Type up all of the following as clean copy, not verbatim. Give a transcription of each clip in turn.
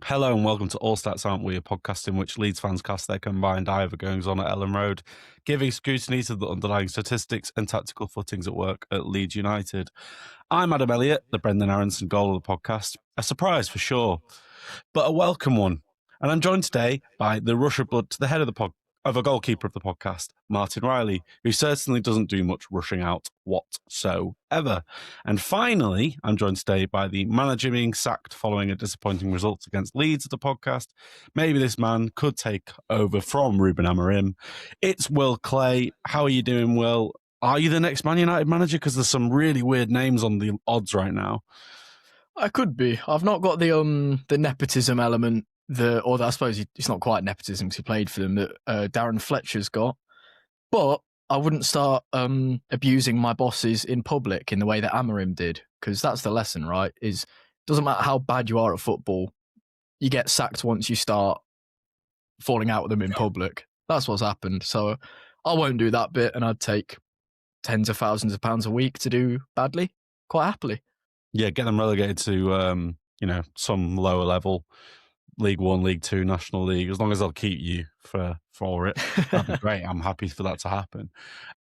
Hello and welcome to All Stats Aren't We, a podcast in which Leeds fans cast their combined eye over goings on at Ellen Road, giving scrutiny to the underlying statistics and tactical footings at work at Leeds United. I'm Adam Elliott, the Brendan Aronson goal of the podcast. A surprise for sure, but a welcome one. And I'm joined today by the rush of blood to the head of a goalkeeper of the podcast, Martin Riley, who certainly doesn't do much rushing out whatsoever. And finally, I'm joined today by the manager being sacked following a disappointing result against Leeds of the podcast. Maybe this man could take over from Ruben Amorim. It's Will Clay. How are you doing, Will? Are you the next Man United manager? Because there's some really weird names on the odds right now. I could be. I've not got the nepotism element, I suppose it's not quite nepotism because he played for them, that Darren Fletcher's got. But I wouldn't start abusing my bosses in public in the way that Amorim did, because that's the lesson, right? Doesn't matter how bad you are at football, you get sacked once you start falling out with them in public. That's what's happened. So I won't do that bit, and I'd take tens of thousands of pounds a week to do badly, quite happily. Yeah, get them relegated to some lower level, League One, League Two, National League. As long as they'll keep you for it, that'd be great. I'm happy for that to happen.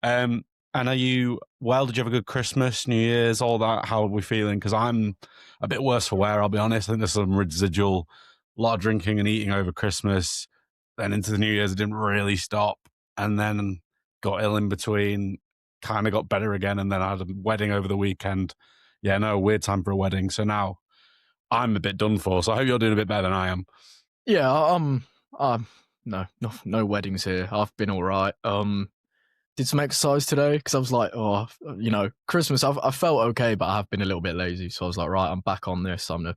And are you well? Did you have a good Christmas, New Year's, all that? How are we feeling? Because I'm a bit worse for wear, I'll be honest. I think there's some residual, lot of drinking and eating over Christmas. Then into the New Year's, it didn't really stop, and then got ill in between. Kind of got better again, and then I had a wedding over the weekend. Yeah, no, weird time for a wedding. So now I'm a bit done for. So I hope you're doing a bit better than I am. Yeah, no weddings here. I've been all right. Did some exercise today because I was like, Christmas. I felt okay, but I have been a little bit lazy. So I was like, right, I'm back on this. I'm gonna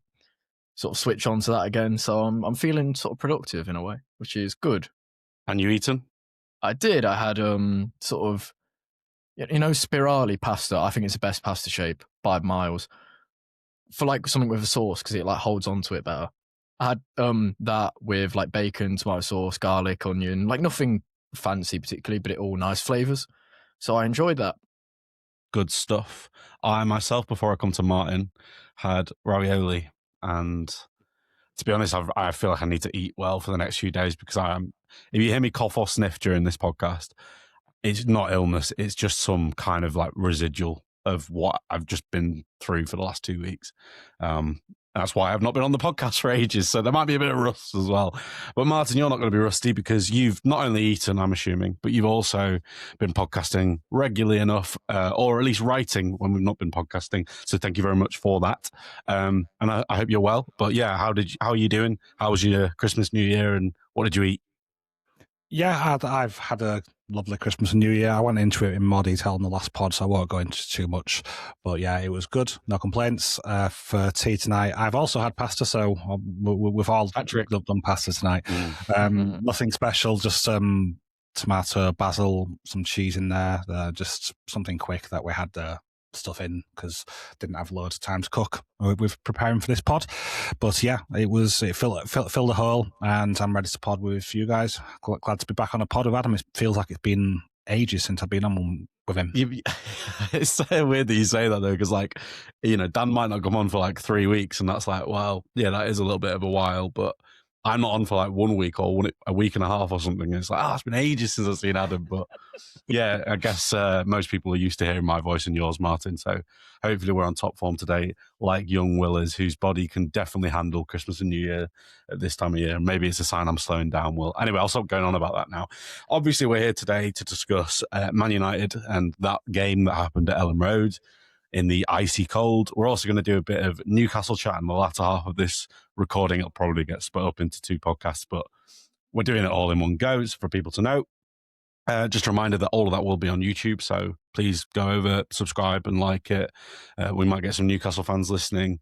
sort of switch on to that again. So I'm feeling sort of productive in a way, which is good. And you eaten? I did. I had spirali pasta. I think it's the best pasta shape by miles. For like something with a sauce, because it like holds onto it better. I had that with like bacon, tomato sauce, garlic, onion, like nothing fancy particularly, but it all nice flavours. So I enjoyed that. Good stuff. I myself, before I come to Martin, had ravioli, and to be honest, I feel like I need to eat well for the next few days because if you hear me cough or sniff during this podcast, it's not illness, it's just some kind of like residual of what I've just been through for the last 2 weeks. That's why I've not been on the podcast for ages. So there might be a bit of rust as well. But Martin, you're not going to be rusty because you've not only eaten, I'm assuming, but you've also been podcasting regularly enough, or at least writing when we've not been podcasting. So thank you very much for that. And I hope you're well. But yeah, how are you doing? How was your Christmas, New Year, and what did you eat? Yeah, I've had a lovely Christmas and New Year. I went into it in more detail in the last pod, so I won't go into too much. But yeah, it was good. No complaints. For tea tonight, I've also had pasta, so we've all done pasta tonight. Nothing special, just tomato, basil, some cheese in there. Just something quick that we had stuff in because didn't have loads of time to cook with preparing for this pod. But yeah, it filled a hole, and I'm ready to pod with you guys. Glad to be back on a pod with Adam. It feels like it's been ages since I've been on with him. It's so weird that you say that though, because Dan might not come on for like 3 weeks, and that's like, well, yeah, that is a little bit of a while, but I'm not on for like 1 week or a week and a half or something. It's like, it's been ages since I've seen Adam. But yeah, I guess most people are used to hearing my voice and yours, Martin. So hopefully we're on top form today, like young Will is, whose body can definitely handle Christmas and New Year at this time of year. Maybe it's a sign I'm slowing down, Will. Anyway, I'll stop going on about that now. Obviously, we're here today to discuss Man United and that game that happened at Ellen Road in the icy cold. We're also going to do a bit of Newcastle chat in the latter half of this recording. It'll probably get split up into 2 podcasts, but we're doing it all in one go for people to know. Just a reminder that all of that will be on YouTube, so please go over, subscribe and like it. We might get some Newcastle fans listening.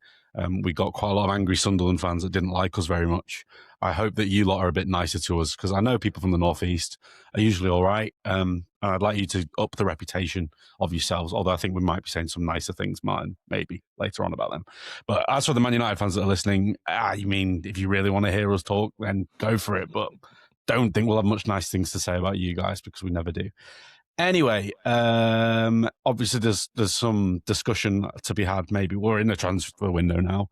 We got quite a lot of angry Sunderland fans that didn't like us very much. I hope that you lot are a bit nicer to us, because I know people from the Northeast are usually all right. And I'd like you to up the reputation of yourselves, although I think we might be saying some nicer things, Martin, maybe later on about them. But as for the Man United fans that are listening, you mean if you really want to hear us talk, then go for it. But don't think we'll have much nice things to say about you guys, because we never do. Anyway, obviously there's some discussion to be had. Maybe we're in the transfer window now.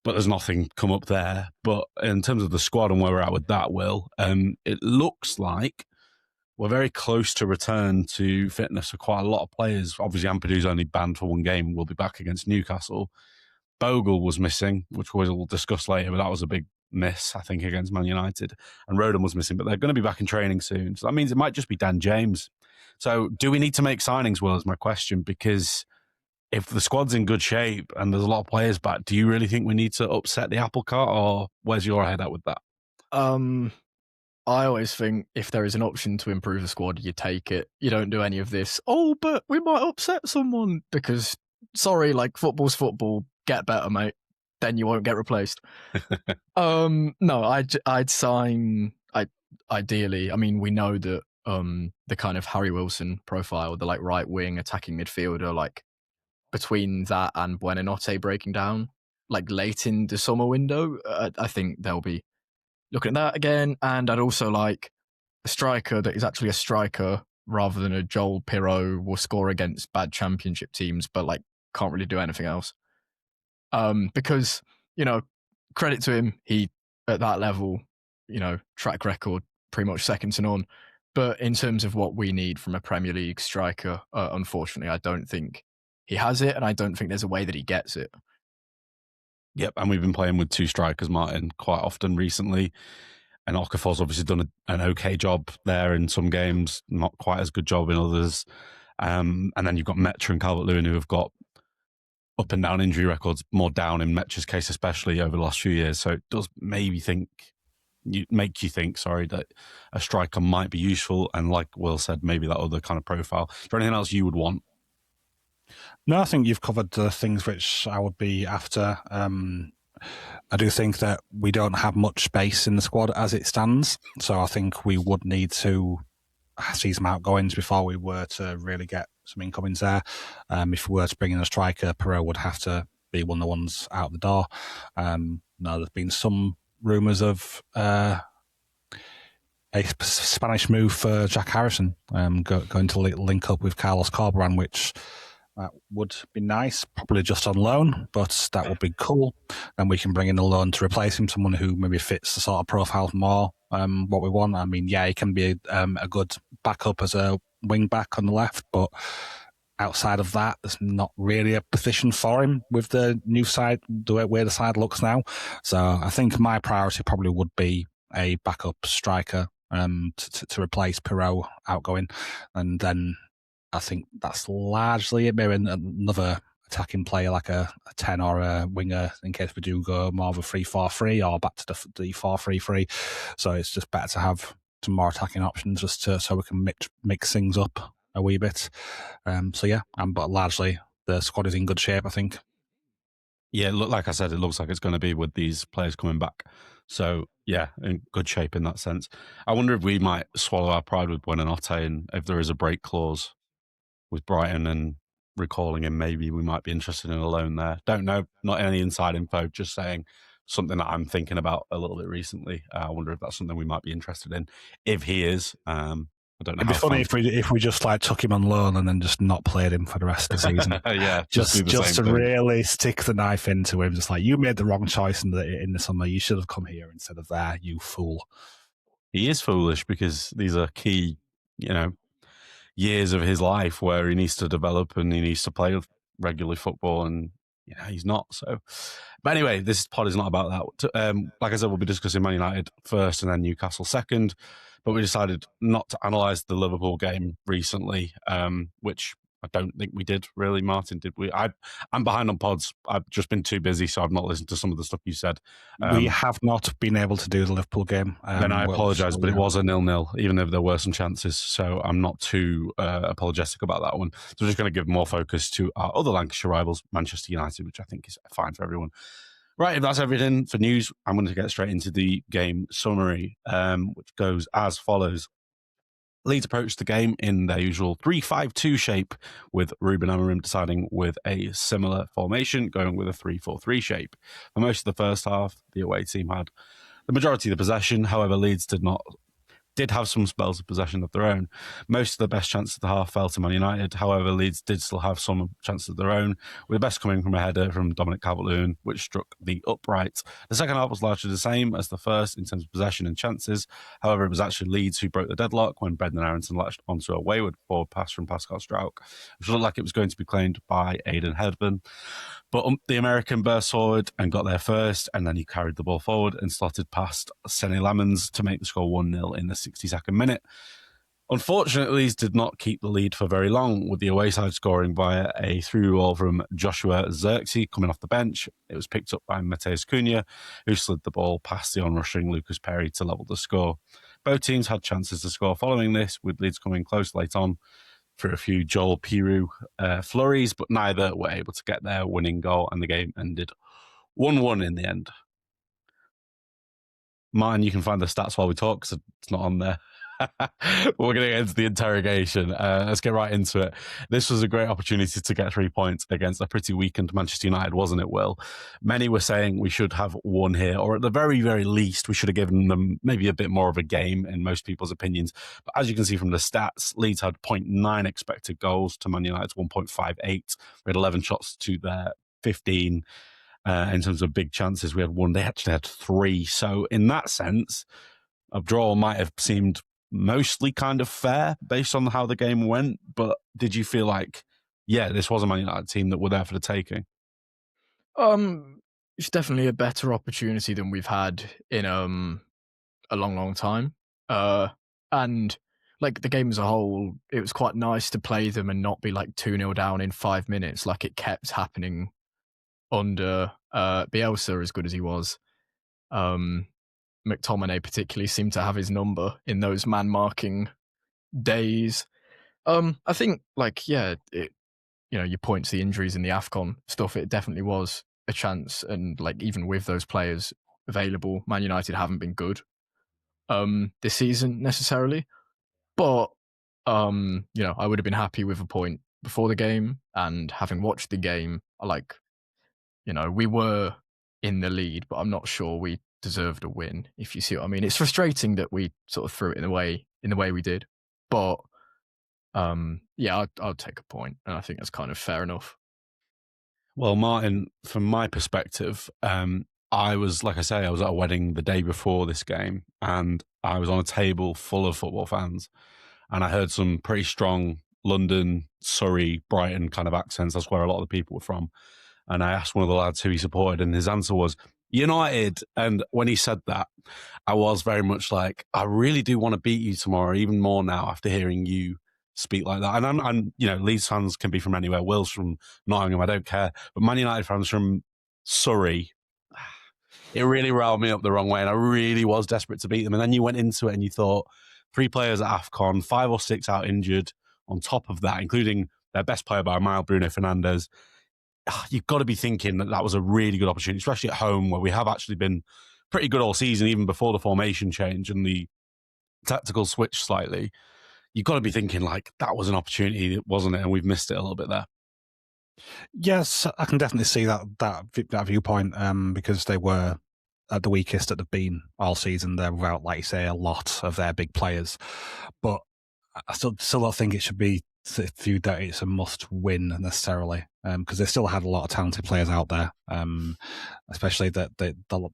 but there's nothing come up there. But in terms of the squad and where we're at with that, Will, it looks like we're very close to return to fitness for quite a lot of players. Obviously, Ampadu's only banned for one game. Will be back against Newcastle. Bogle was missing, which we'll discuss later, but that was a big miss, I think, against Man United. And Rodon was missing, but they're going to be back in training soon. So that means it might just be Dan James. So do we need to make signings, Will, is my question, because if the squad's in good shape and there's a lot of players back, do you really think we need to upset the apple cart, or where's your head at with that? I always think if there is an option to improve the squad, you take it. You don't do any of this, oh, but we might upset someone, because, sorry, like, football's football, get better, mate. Then you won't get replaced. No, I'd sign, ideally, I mean, we know that the kind of Harry Wilson profile, the like right wing attacking midfielder, like between that and Buonanotte breaking down, like late in the summer window, I think they'll be looking at that again. And I'd also like a striker that is actually a striker rather than a Joel Pirro will score against bad championship teams, but like can't really do anything else. Because, you know, credit to him, he at that level, you know, track record pretty much second to none. But in terms of what we need from a Premier League striker, unfortunately, I don't think he has it, and I don't think there's a way that he gets it. Yep, and we've been playing with two strikers, Martin, quite often recently. And Okafor's obviously done an okay job there in some games, not quite as good job in others. And then you've got Metra and Calvert-Lewin, who have got up and down injury records, more down in Metra's case, especially over the last few years. So it does make you think, that a striker might be useful. And like Will said, maybe that other kind of profile. Is there anything else you would want? No, I think you've covered the things which I would be after. I do think that we don't have much space in the squad as it stands. So I think we would need to see some outgoings before we were to really get some incomings there. If we were to bring in a striker, Perot would have to be one of the ones out the door. There's been some rumours of a Spanish move for Jack Harrison, going to link up with Carlos Corberan, which would be nice, probably just on loan, but that would be cool. Then we can bring in a loan to replace him, someone who maybe fits the sort of profile more what we want. I mean, yeah, he can be a good backup as a wing back on the left, but outside of that, there's not really a position for him with the new side, the way the side looks now. So I think my priority probably would be a backup striker to replace Perot outgoing, and then I think that's largely it. Maybe another attacking player like a 10 or a winger in case we do go more of a 3-4-3 or back to the 4-3-3. So it's just better to have some more attacking options just so we can mix things up a wee bit. But largely the squad is in good shape, I think. Yeah, like I said, it looks like it's going to be with these players coming back. So, yeah, in good shape in that sense. I wonder if we might swallow our pride with Buonanotte, and if there is a break clause with Brighton and recalling him, maybe we might be interested in a loan there. Don't know, not any inside info, just saying something that I'm thinking about a little bit recently. I wonder if that's something we might be interested in. If he is, I don't know. It'd be funny if we just like took him on loan and then just not played him for the rest of the season. Yeah, just to really stick the knife into him. Just like, you made the wrong choice in the summer. You should have come here instead of there. You fool. He is foolish because these are key, years of his life where he needs to develop and he needs to play regularly football, and he's not. So, but anyway, this pod is not about that. Like I said, we'll be discussing Man United first and then Newcastle second. But we decided not to analyse the Liverpool game recently, which I don't think we did really. Martin, did we? I'm behind on pods. I've just been too busy, so I've not listened to some of the stuff you said. We have not been able to do the Liverpool game. Then I apologise, but it was a 0-0, even though there were some chances. So I'm not too apologetic about that one. So we're just going to give more focus to our other Lancashire rivals, Manchester United, which I think is fine for everyone. Right, if that's everything for news, I'm going to get straight into the game summary, which goes as follows. Leeds approached the game in their usual 3-5-2 shape, with Ruben Amorim deciding with a similar formation, going with a 3-4-3 shape. For most of the first half, the away team had the majority of the possession. However, Leeds did not did have some spells of possession of their own. Most of the best chances of the half fell to Man United. However, Leeds did still have some chances of their own, with the best coming from a header from Dominic Calvert-Lewin, which struck the upright. The second half was largely the same as the first in terms of possession and chances. However, it was actually Leeds who broke the deadlock when Brendan Aronson latched onto a wayward forward pass from Pascal Strauch, which looked like it was going to be claimed by Aidan Hedman. But the American burst forward and got there first, and then he carried the ball forward and slotted past Sene Lemons to make the score 1-0 in the 62nd minute. Unfortunately, Leeds did not keep the lead for very long, with the away side scoring via a through ball from Joshua Zirkzee coming off the bench. It was picked up by Matheus Cunha, who slid the ball past the onrushing Lucas Perry to level the score. Both teams had chances to score following this, with Leeds coming close late on through a few Joel Piroux flurries, but neither were able to get their winning goal, and the game ended 1-1 in the end. Martin, you can find the stats while we talk, because it's not on there. We're going to get into the interrogation. Let's get right into it. This was a great opportunity to get 3 points against a pretty weakened Manchester United, wasn't it, Will? Many were saying we should have won here, or at the very, very least, we should have given them maybe a bit more of a game in most people's opinions. But as you can see from the stats, Leeds had 0.9 expected goals to Man United's 1.58. We had 11 shots to their 15. In terms of big chances, we had one. They actually had 3. So in that sense, a draw might have seemed mostly kind of fair based on how the game went. But did you feel like, yeah, this was a Man United team that were there for the taking? It's definitely a better opportunity than we've had in a long time. And like the game as a whole, it was quite nice to play them and not be like 2-0 down in 5 minutes like it kept happening under Bielsa, as good as he was. McTominay particularly seemed to have his number in those man-marking days. I think, like, yeah, you point to the injuries in the AFCON stuff, it definitely was a chance, and like even with those players available, Man United haven't been good this season necessarily. But I would have been happy with a point before the game, and having watched the game, we were in the lead, but I'm not sure we deserved a win, if you see what I mean. It's frustrating that we sort of threw it in the way we did, but I'll take a point, and I think that's kind of fair enough. Well, Martin, from my perspective, I was at a wedding the day before this game, and I was on a table full of football fans, and I heard some pretty strong London, Surrey, Brighton kind of accents. That's where a lot of the people were from. And I asked one of the lads who he supported, and his answer was United. And when he said that, I was very much like, I really do want to beat you tomorrow, even more now after hearing you speak like that. And Leeds fans can be from anywhere. Will's from Nottingham, I don't care. But Man United fans from Surrey, it really riled me up the wrong way. And I really was desperate to beat them. And then you went into it and you thought, 3 players at AFCON, 5 or 6 out injured on top of that, including their best player by a mile, Bruno Fernandes. You've got to be thinking that was a really good opportunity, especially at home, where we have actually been pretty good all season, even before the formation change and the tactical switch slightly. You've got to be thinking like that was an opportunity, wasn't it? And we've missed it a little bit there. Yes, I can definitely see that viewpoint, because they were at the weakest that they've been all season. They're without, like you say, a lot of their big players. But I still don't think it should be viewed that it's a must-win necessarily, because they still had a lot of talented players out there, especially the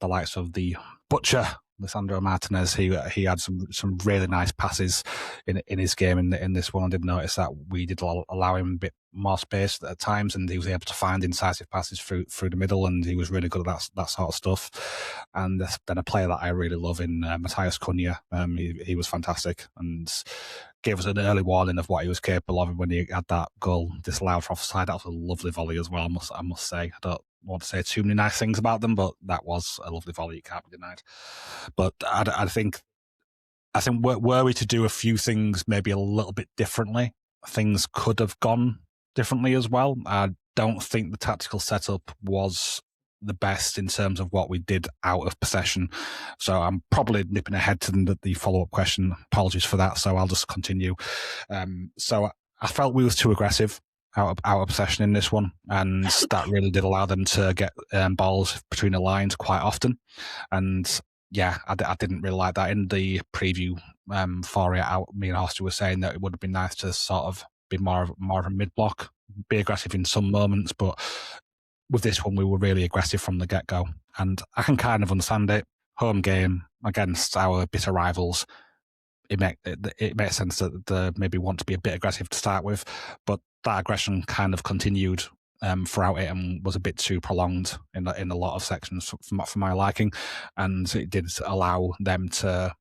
likes of the Butcher, Lisandro Martinez. He had some really nice passes in his game in this one. I did notice that we did allow him a bit more space at times, and he was able to find incisive passes through the middle, and he was really good at that sort of stuff. And then a player that I really love in Matheus Cunha, he was fantastic and gave us an early warning of what he was capable of when he had that goal disallowed for offside. That was a lovely volley as well, I must say. I don't want to say too many nice things about them, but that was a lovely volley. It can't be denied. But I think were we to do a few things maybe a little bit differently, things could have gone differently as well. I don't think the tactical setup was the best in terms of what we did out of possession. So I'm probably nipping ahead to the follow-up question. Apologies for that. So I'll just continue. So I felt we was too aggressive out of possession in this one, and that really did allow them to get balls between the lines quite often. And yeah, I didn't really like that. In the preview for it, me and Hosty were saying that it would have been nice to sort of be more of a mid-block, be aggressive in some moments, but with this one, we were really aggressive from the get-go. And I can kind of understand it. Home game against our bitter rivals, it makes sense that they maybe want to be a bit aggressive to start with, but that aggression kind of continued throughout it and was a bit too prolonged in a lot of sections for my liking, and it did allow them to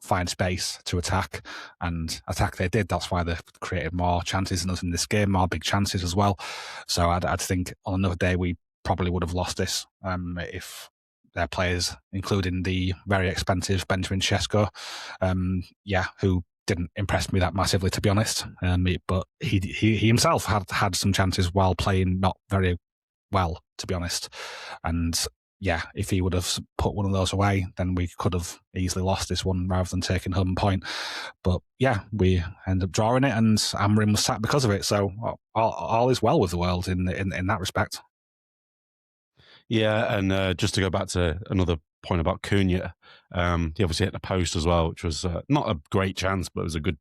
find space to attack, and attack they did. That's why they created more chances than us in this game, more big chances as well. So I'd think on another day we probably would have lost this if their players, including the very expensive Benjamin Sesko, who didn't impress me that massively, to be honest. But he himself had some chances while playing not very well, to be honest. And yeah, if he would have put one of those away, then we could have easily lost this one rather than taking home point. But yeah, we ended up drawing it, and Amorim was sacked because of it. So all is well with the world in that respect. Yeah, and just to go back to another point about Cunha, he obviously hit the post as well, which was not a great chance, but it was a good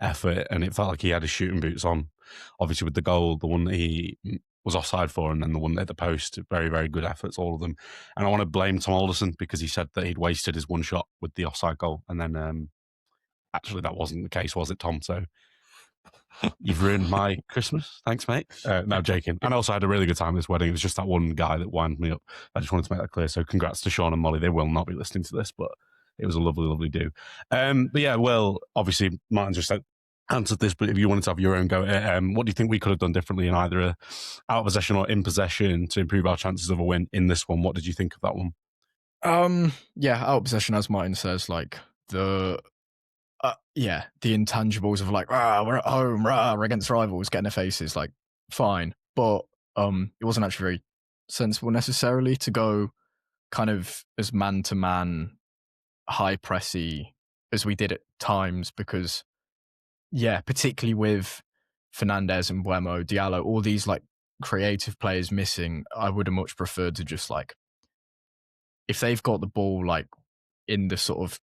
effort, and it felt like he had his shooting boots on. Obviously, with the goal, the one that he was offside for, and then the one that hit the post, very, very good efforts, all of them. And I want to blame Tom Alderson because he said that he'd wasted his one shot with the offside goal, and then actually that wasn't the case, was it, Tom? So you've ruined my Christmas. Thanks, mate. No, joking. And also, I had a really good time at this wedding. It was just that one guy that wound me up. I just wanted to make that clear. So congrats to Sean and Molly. They will not be listening to this, but it was a lovely, lovely do. But yeah, well, obviously, Martin just answered this, but if you wanted to have your own go at it, what do you think we could have done differently in either out of possession or in possession to improve our chances of a win in this one? What did you think of that one? Out of possession, as Martin says, like the intangibles of like, we're at home, we're against rivals, get in their faces, like, fine. But it wasn't actually very sensible necessarily to go kind of as man-to-man, high-pressy as we did at times, because, yeah, particularly with Fernandes and Buemo, Diallo, all these like creative players missing, I would have much preferred to just like, if they've got the ball like in the sort of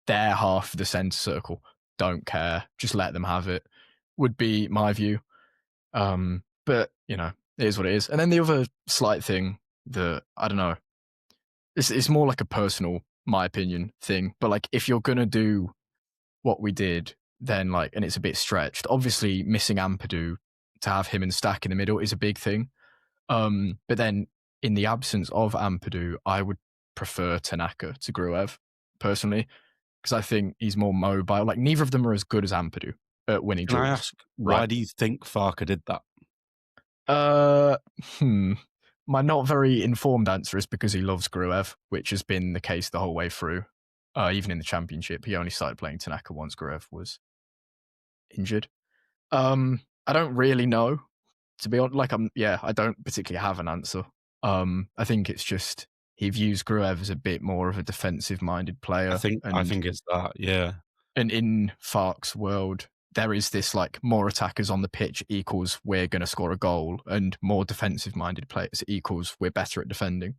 their half of the centre circle, don't care, just let them have it, would be my view. But, you know, it is what it is. And then the other slight thing that, I don't know, it's more like a personal, my opinion, thing. But like, if you're going to do what we did, then like, and it's a bit stretched, obviously missing Ampadu to have him and Stack in the middle is a big thing. But then in the absence of Ampadu, I would prefer Tanaka to Gruev, personally, because I think he's more mobile. Like, neither of them are as good as Ampadu at winning Can duels. I ask, why do you think Farke did that? My not very informed answer is because he loves Gruev, which has been the case the whole way through. Even in the championship, he only started playing Tanaka once Gruev was injured. I don't really know, to be honest. Like, I don't particularly have an answer. I think it's just he views Gruev as a bit more of a defensive-minded player. I think it's that, yeah. And in Farke's world, there is this like more attackers on the pitch equals we're going to score a goal, and more defensive-minded players equals we're better at defending.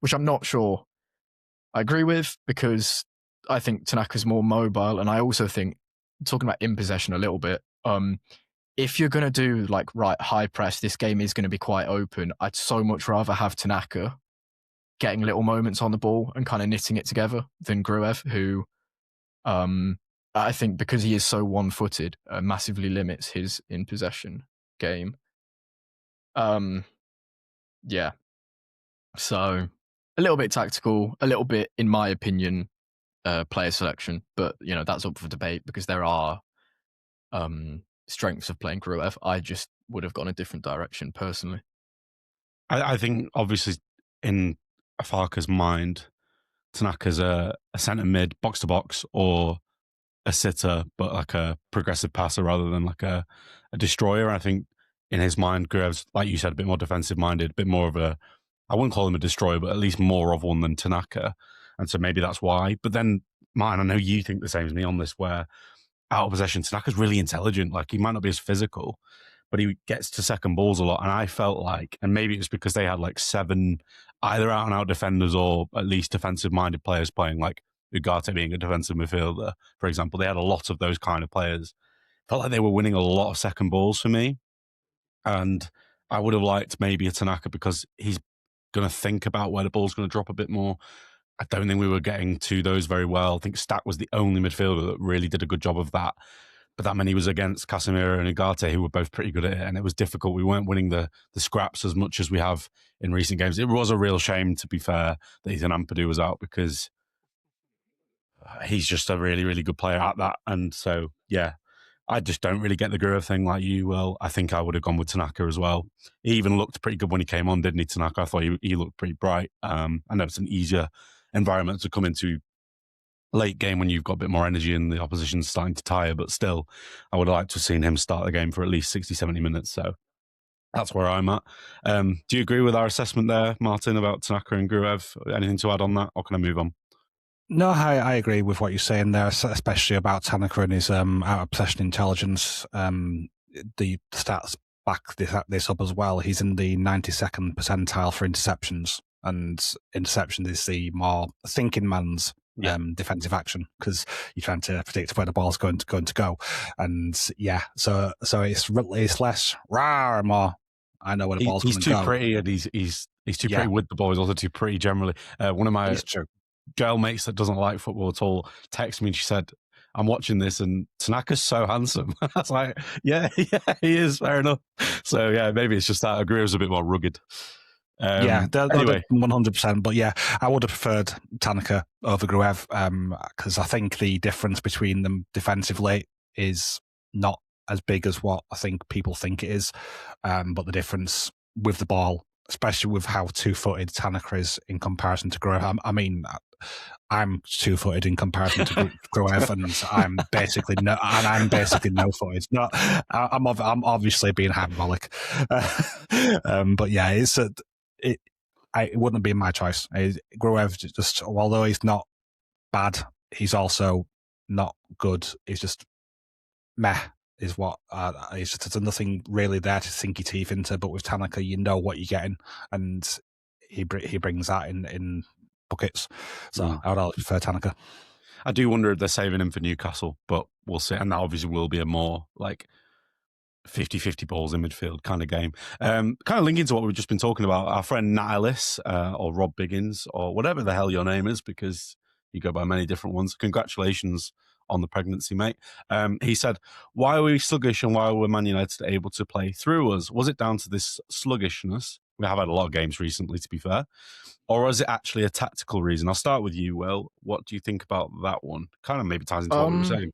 Which I'm not sure I agree with, because I think Tanaka's more mobile, and I also think, talking about in possession a little bit, if you're going to do like, right, high press, this game is going to be quite open, I'd so much rather have Tanaka getting little moments on the ball and kind of knitting it together than Gruev, who I think, because he is so one-footed, massively limits his in possession game. Yeah. So a little bit tactical, a little bit, in my opinion, player selection, but you know, that's up for debate because there are strengths of playing Gruev. I just would have gone a different direction personally. I think obviously in Farke's mind, Tanaka's a centre mid, box to box, or a sitter, but like a progressive passer rather than like a destroyer. I think in his mind, Gruev's, like you said, a bit more defensive minded, a bit more of a, I wouldn't call him a destroyer, but at least more of one than Tanaka. And so maybe that's why. But then, Martin, I know you think the same as me on this, where out of possession, Tanaka's really intelligent. Like, he might not be as physical, but he gets to second balls a lot. And I felt like, and maybe it was because they had like 7 either out and out defenders or at least defensive minded players playing, like Ugarte being a defensive midfielder, for example. They had a lot of those kind of players. Felt like they were winning a lot of second balls for me. And I would have liked maybe a Tanaka because he's going to think about where the ball's going to drop a bit more. I don't think we were getting to those very well. I think Stack was the only midfielder that really did a good job of that. But that meant he was against Casemiro and Ugarte, who were both pretty good at it, and it was difficult. We weren't winning the scraps as much as we have in recent games. It was a real shame, to be fair, that Ethan Ampadu was out because he's just a really, really good player at that. And so, yeah, I just don't really get the Gruev thing like you will. I think I would have gone with Tanaka as well. He even looked pretty good when he came on, didn't he, Tanaka? I thought he looked pretty bright. I know it's an easier environment to come into late game when you've got a bit more energy and the opposition's starting to tire, but still, I would have liked to have seen him start the game for at least 60, 70 minutes. So that's where I'm at. Do you agree with our assessment there, Martin, about Tanaka and Gruev? Anything to add on that, or can I move on? No, I agree with what you're saying there, especially about Tanaka and his out of possession intelligence. The stats back this up as well. He's in the 92nd percentile for interceptions, and interception is the more thinking man's defensive action because you're trying to predict where the ball's going to go. And yeah, so it's less rah and more. I know where the ball's going to go. He's too pretty, and he's too pretty with the ball. He's also too pretty generally. One of my girl mates that doesn't like football at all texted me and she said, I'm watching this and Tanaka's so handsome. I was like, yeah, he is, fair enough. So yeah, maybe it's just that Gruev's a bit more rugged. Anyway, 100%. But yeah, I would have preferred Tanaka over Gruev because I think the difference between them defensively is not as big as what I think people think it is. But the difference with the ball, especially with how two-footed Tanaka is in comparison to Gruev. I mean, I'm two-footed in comparison to Gruev, and I'm basically no-footed. No, I'm obviously being hyperbolic, but yeah, it wouldn't have been my choice. Gruev just, although he's not bad, he's also not good. He's just meh. Is what it's just there's nothing really there to sink your teeth into. But with Tanaka, you know what you're getting, and he brings that in buckets. So I would always prefer Tanaka. I do wonder if they're saving him for Newcastle, but we'll see. And that obviously will be a more like 50-50 balls in midfield kind of game. Kind of linking to what we've just been talking about, our friend Nat Ellis or Rob Biggins or whatever the hell your name is, because you go by many different ones. Congratulations on the pregnancy, mate. He said, why are we sluggish and why were Man United able to play through us? Was it down to this sluggishness? We have had a lot of games recently, to be fair. Or is it actually a tactical reason? I'll start with you, Will. What do you think about that one? Kind of maybe ties into what we were saying.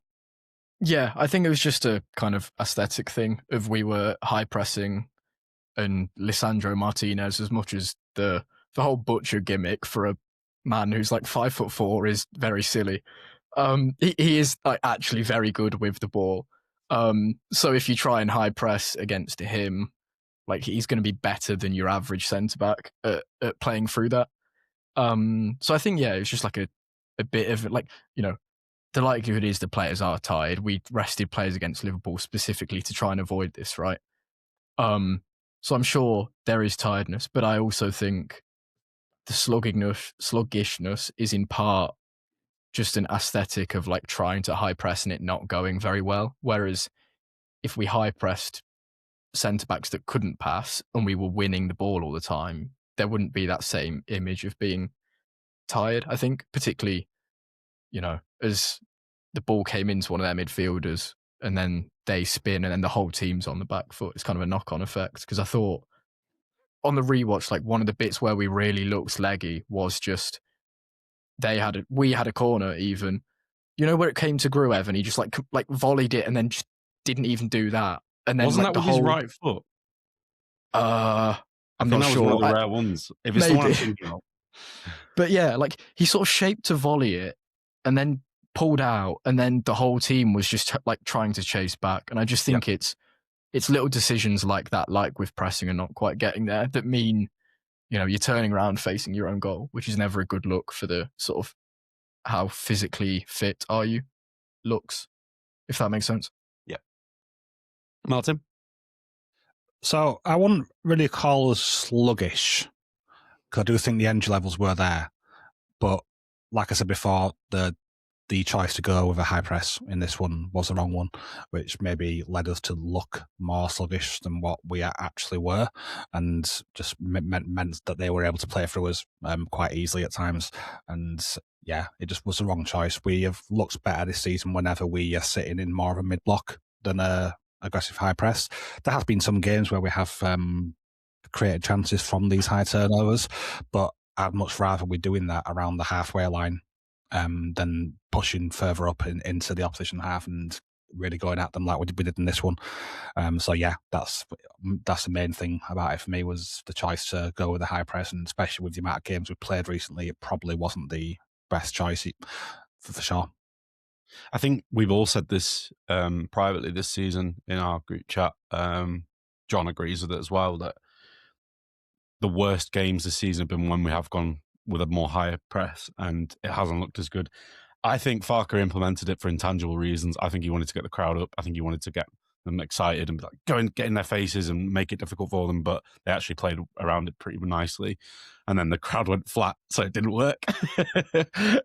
Yeah, I think it was just a kind of aesthetic thing of we were high pressing and Lisandro Martinez, as much as the whole butcher gimmick for a man who's like 5'4" is very silly. He is like actually very good with the ball. So if you try and high press against him, like he's going to be better than your average centre back at playing through that. So I think it's just like a bit of like, you know, the likelihood is the players are tired. We rested players against Liverpool specifically to try and avoid this, right? So I'm sure there is tiredness, but I also think the sluggishness is in part just an aesthetic of like trying to high press and it not going very well. Whereas if we high pressed centre backs that couldn't pass and we were winning the ball all the time, there wouldn't be that same image of being tired. I think particularly, you know, as the ball came into one of their midfielders and then they spin and then the whole team's on the back foot. It's kind of a knock-on effect because I thought on the rewatch, like one of the bits where we really looked leggy was just we had a corner even, you know, where it came to Gruev and he just like volleyed it and then just didn't even do that. And then wasn't like that with his right foot? I'm not sure. One of the rare ones. If it's maybe. The one I'm thinking of. But yeah, like he sort of shaped to volley it and then pulled out, and then the whole team was just like trying to chase back. And I just think it's little decisions like that, like with pressing and not quite getting there, that mean, you know, you're turning around facing your own goal, which is never a good look for the sort of how physically fit are you looks, if that makes sense. Yeah. Martin? So I wouldn't really call us sluggish. because I do think the energy levels were there. But like I said before, the choice to go with a high press in this one was the wrong one, which maybe led us to look more sluggish than what we actually were, and just meant that they were able to play through us quite easily at times. And yeah, it just was the wrong choice. We have looked better this season whenever we are sitting in more of a mid block than a aggressive high press. There has been some games where we have created chances from these high turnovers, but I'd much rather we're doing that around the halfway line than pushing further up into the opposition half and really going at them like we did in this one. So yeah, that's the main thing about it for me, was the choice to go with the high press, and especially with the amount of games we've played recently, it probably wasn't the best choice for sure. I think we've all said this privately this season in our group chat. John agrees with it as well, that the worst games this season have been when we have gone with a more higher press and it hasn't looked as good. I think Farker implemented it for intangible reasons. I think he wanted to get the crowd up. I think he wanted to get them excited and be like, go and get in their faces and make it difficult for them. But they actually played around it pretty nicely. And then the crowd went flat, so it didn't work.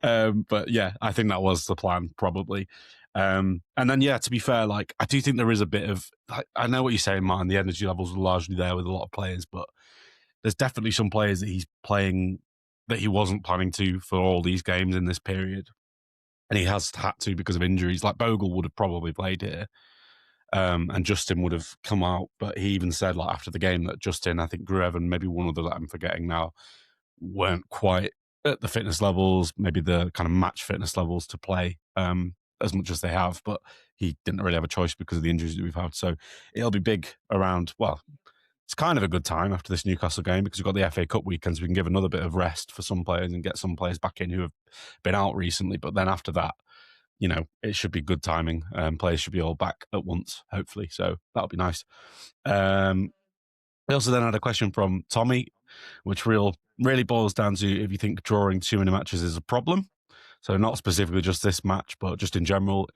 But yeah, I think that was the plan, probably. And then, yeah, to be fair, like, I do think there is a bit of, I know what you're saying, Martin, the energy levels are largely there with a lot of players, but there's definitely some players that he's playing that he wasn't planning to for all these games in this period. And he has had to because of injuries. Like Bogle would have probably played here. And Justin would have come out. But he even said, like, after the game, that Justin, I think Gruev and maybe one other that I'm forgetting now, weren't quite at the fitness levels, maybe the kind of match fitness levels to play as much as they have. But he didn't really have a choice because of the injuries that we've had. So it'll be big around, well, it's kind of a good time after this Newcastle game because we've got the FA Cup weekend, so we can give another bit of rest for some players and get some players back in who have been out recently. But then after that, you know, it should be good timing. Players should be all back at once, hopefully. So that'll be nice. I also then had a question from Tommy, which really boils down to if you think drawing too many matches is a problem. So not specifically just this match, but just in general.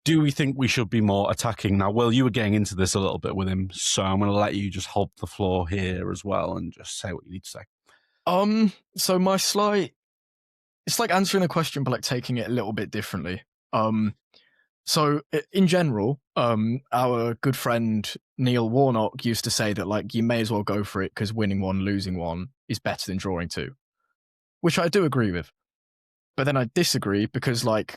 Do we think we should be more attacking? Now, Will, you were getting into this a little bit with him, so I'm going to let you just hold the floor here as well and just say what you need to say. So my it's like answering a question, but like taking it a little bit differently. So in general, our good friend Neil Warnock used to say that like you may as well go for it because winning one, losing one is better than drawing two, which I do agree with. But then I disagree because like,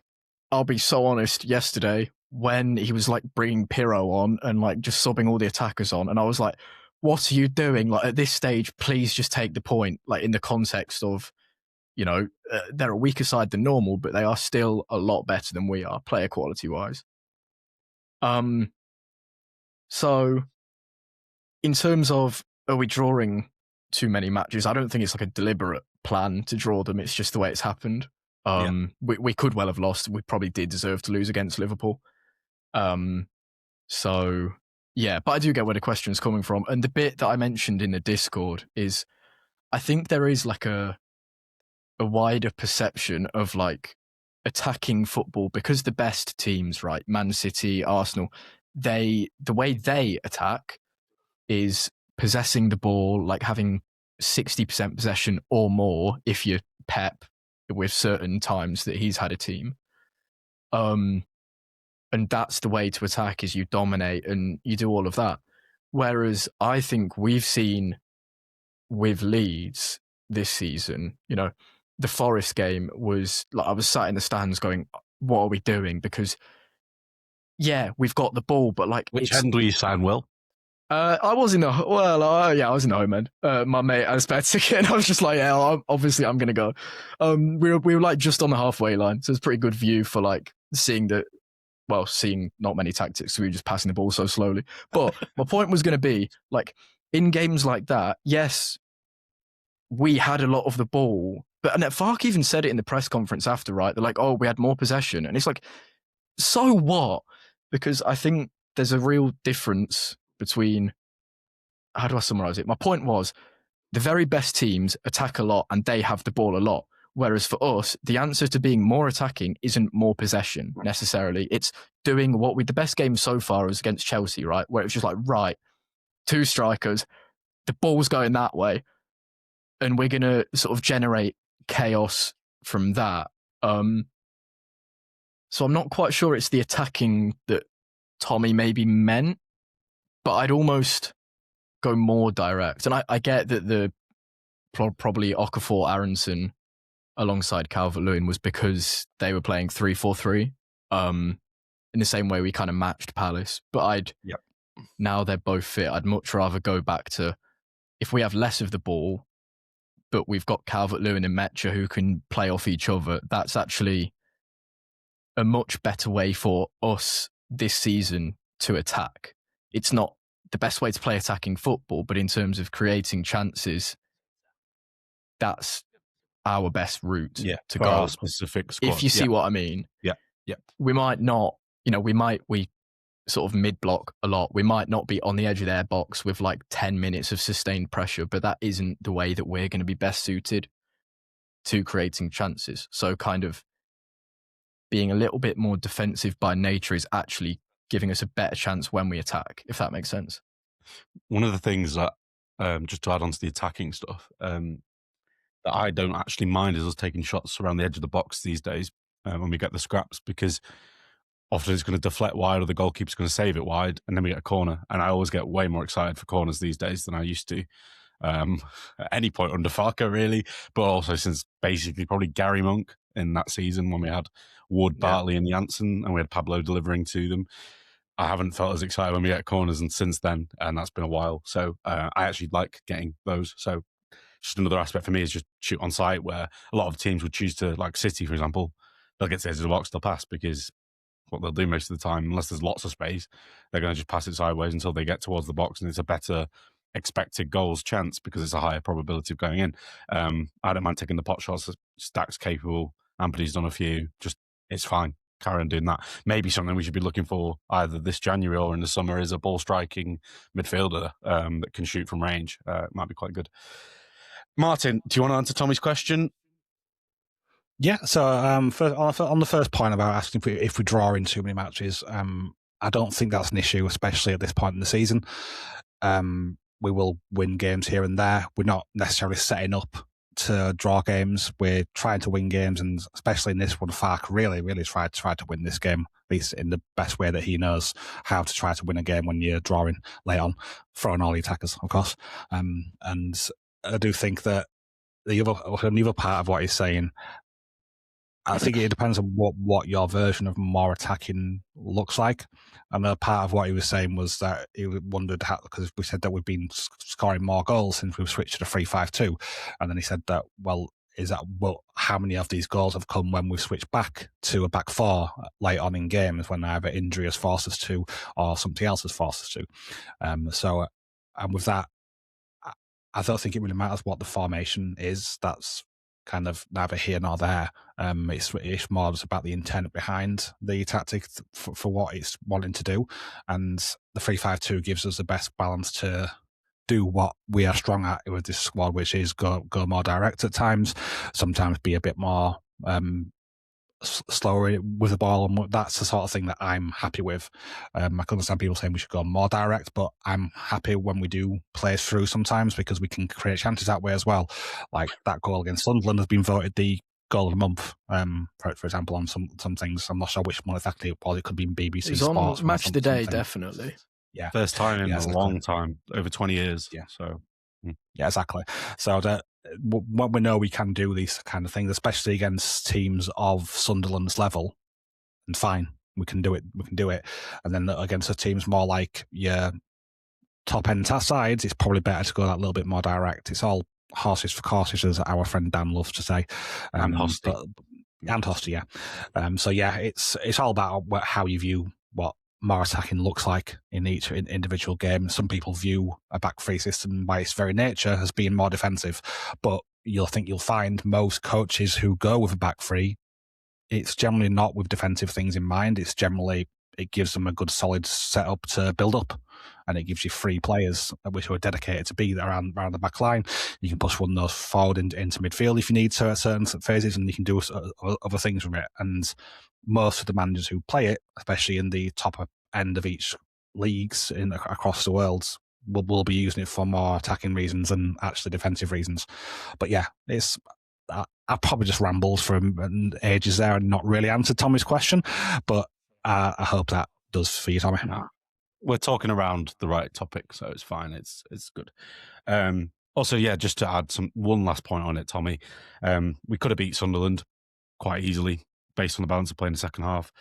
I'll be so honest, yesterday when he was like bringing Pirro on and like just subbing all the attackers on, and I was like, what are you doing? Like at this stage, please just take the point, like in the context of, you know, they're a weaker side than normal, but they are still a lot better than we are, player quality wise. So in terms of, are we drawing too many matches? I don't think it's like a deliberate plan to draw them. It's just the way it's happened. We could well have lost. We probably did deserve to lose against Liverpool. So yeah, but I do get where the question's coming from. And the bit that I mentioned in the Discord is, I think there is like a wider perception of like attacking football because the best teams, right, Man City, Arsenal, the way they attack is possessing the ball, like having 60% possession or more if you're Pep with certain times that he's had a team. And that's the way to attack, is you dominate and you do all of that. Whereas I think we've seen with Leeds this season, you know, the Forest game was like, I was sat in the stands going, what are we doing? Because yeah, we've got the ball, but like, which end will you sign, Will? I was in the I was in the home end. My mate had a spare ticket, and I was just like, yeah, obviously I'm gonna go. We were like just on the halfway line, so it's a pretty good view for like seeing not many tactics. So we were just passing the ball so slowly. But my point was going to be like, in games like that, yes, we had a lot of the ball, and Fark even said it in the press conference after, right? They're like, oh, we had more possession, and it's like, so what? Because I think there's a real difference between, how do I summarize it? My point was, the very best teams attack a lot and they have the ball a lot. Whereas for us, the answer to being more attacking isn't more possession necessarily. It's doing the best game so far was against Chelsea, right? Where it was just like, right, two strikers, the ball's going that way. and we're going to sort of generate chaos from that. So I'm not quite sure it's the attacking that Tommy maybe meant, but I'd almost go more direct. And I get that the probably Okafor Aronson alongside Calvert-Lewin was because they were playing 3-4-3 in the same way we kind of matched Palace. But now they're both fit, I'd much rather go back to, if we have less of the ball, but we've got Calvert-Lewin and Mecha who can play off each other, that's actually a much better way for us this season to attack. It's not the best way to play attacking football, but in terms of creating chances, that's our best route to go. Our specific squad. If you see what I mean. Yeah. We might not, we sort of mid-block a lot. We might not be on the edge of their box with like 10 minutes of sustained pressure, but that isn't the way that we're going to be best suited to creating chances. So kind of being a little bit more defensive by nature is actually giving us a better chance when we attack, if that makes sense. One of the things that, just to add on to the attacking stuff, that I don't actually mind is us taking shots around the edge of the box these days when we get the scraps, because often it's going to deflect wide or the goalkeeper's going to save it wide and then we get a corner. And I always get way more excited for corners these days than I used to. At any point under Farke, really, but also since basically probably Gary Monk in that season when we had Wood, Bartley and Janssen and we had Pablo delivering to them. I haven't felt as excited when we get corners and since then, and that's been a while. So I actually like getting those. So just another aspect for me is just shoot on sight, where a lot of teams would choose to, like City, for example, they'll get to the edge of the box, they'll pass, because what they'll do most of the time, unless there's lots of space, they're going to just pass it sideways until they get towards the box, and it's a better expected goals chance because it's a higher probability of going in. I don't mind taking the pot shots. Stack's capable. Anthony's done a few. Just, it's fine. Carry on doing that. Maybe something we should be looking for either this January or in the summer is a ball striking midfielder that can shoot from range. It might be quite good. Martin, do you want to answer Tommy's question? Yeah, so on the first point about asking if we draw in too many matches, I don't think that's an issue, especially at this point in the season. We will win games here and there. We're not necessarily setting up to draw games. We're trying to win games, and especially in this one, Farke really tried to win this game, at least in the best way that he knows how to try to win a game when you're drawing late on, throwing all the attackers, of course. And I do think that the other part of what he's saying, I think it depends on what your version of more attacking looks like. And a part of what he was saying was that he wondered how, because we said that we've been scoring more goals since we've switched to 3-5-2. And then he said that, how many of these goals have come when we've switched back to a back four late on in games when either injury has forced us to or something else has forced us to. And with that, I don't think it really matters what the formation is. That's kind of neither here nor there. It's more just about the intent behind the tactic for what it's wanting to do. And the 3-5-2 gives us the best balance to do what we are strong at with this squad, which is go more direct at times, sometimes be a bit more slower with the ball, and that's the sort of thing that I'm happy with. I can understand people saying we should go more direct, but I'm happy when we do play through sometimes because we can create chances that way as well. Like that goal against Sunderland has been voted the goal of the month, for example, on some things. I'm not sure which one exactly it was. It could be in BBC it's Sports. On Match of the Day, definitely. Yeah, first time in a long time, over 20 years. Yeah, so yeah, exactly. So when we know we can do these kind of things, especially against teams of Sunderland's level, and fine, we can do it. And then against the teams more like your top end sides, it's probably better to go that little bit more direct. It's all horses for courses, as our friend Dan loves to say. And Hosty. And Hosty, yeah. So yeah, it's all about how you view what more attacking looks like in each individual game. Some people view a back three system by its very nature as being more defensive, but you'll find most coaches who go with a back three, it's generally not with defensive things in mind. It's generally, it gives them a good solid setup to build up, and it gives you three players which are dedicated to be around the back line. You can push one of those forward into midfield if you need to at certain phases, and you can do other things from it. And most of the managers who play it, especially in the top end of each leagues across the world, will be using it for more attacking reasons than actually defensive reasons. But yeah, I probably just rambled for ages there and not really answered Tommy's question, but I hope that does for you, Tommy. No. We're talking around the right topic, so it's fine. It's good. Also, yeah, just to add one last point on it, Tommy, we could have beat Sunderland quite easily based on the balance of play in the second half.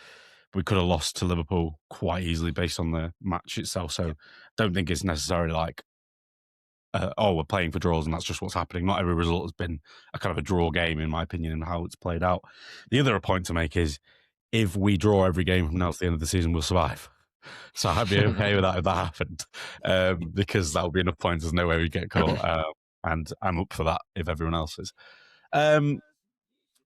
We could have lost to Liverpool quite easily based on the match itself. So don't think it's necessarily like, we're playing for draws and that's just what's happening. Not every result has been a kind of a draw game, in my opinion, and how it's played out. The other point to make is if we draw every game from now to the end of the season, we'll survive. So I'd be okay with that if that happened, because that would be enough points. There's no way we get caught, and I'm up for that if everyone else is.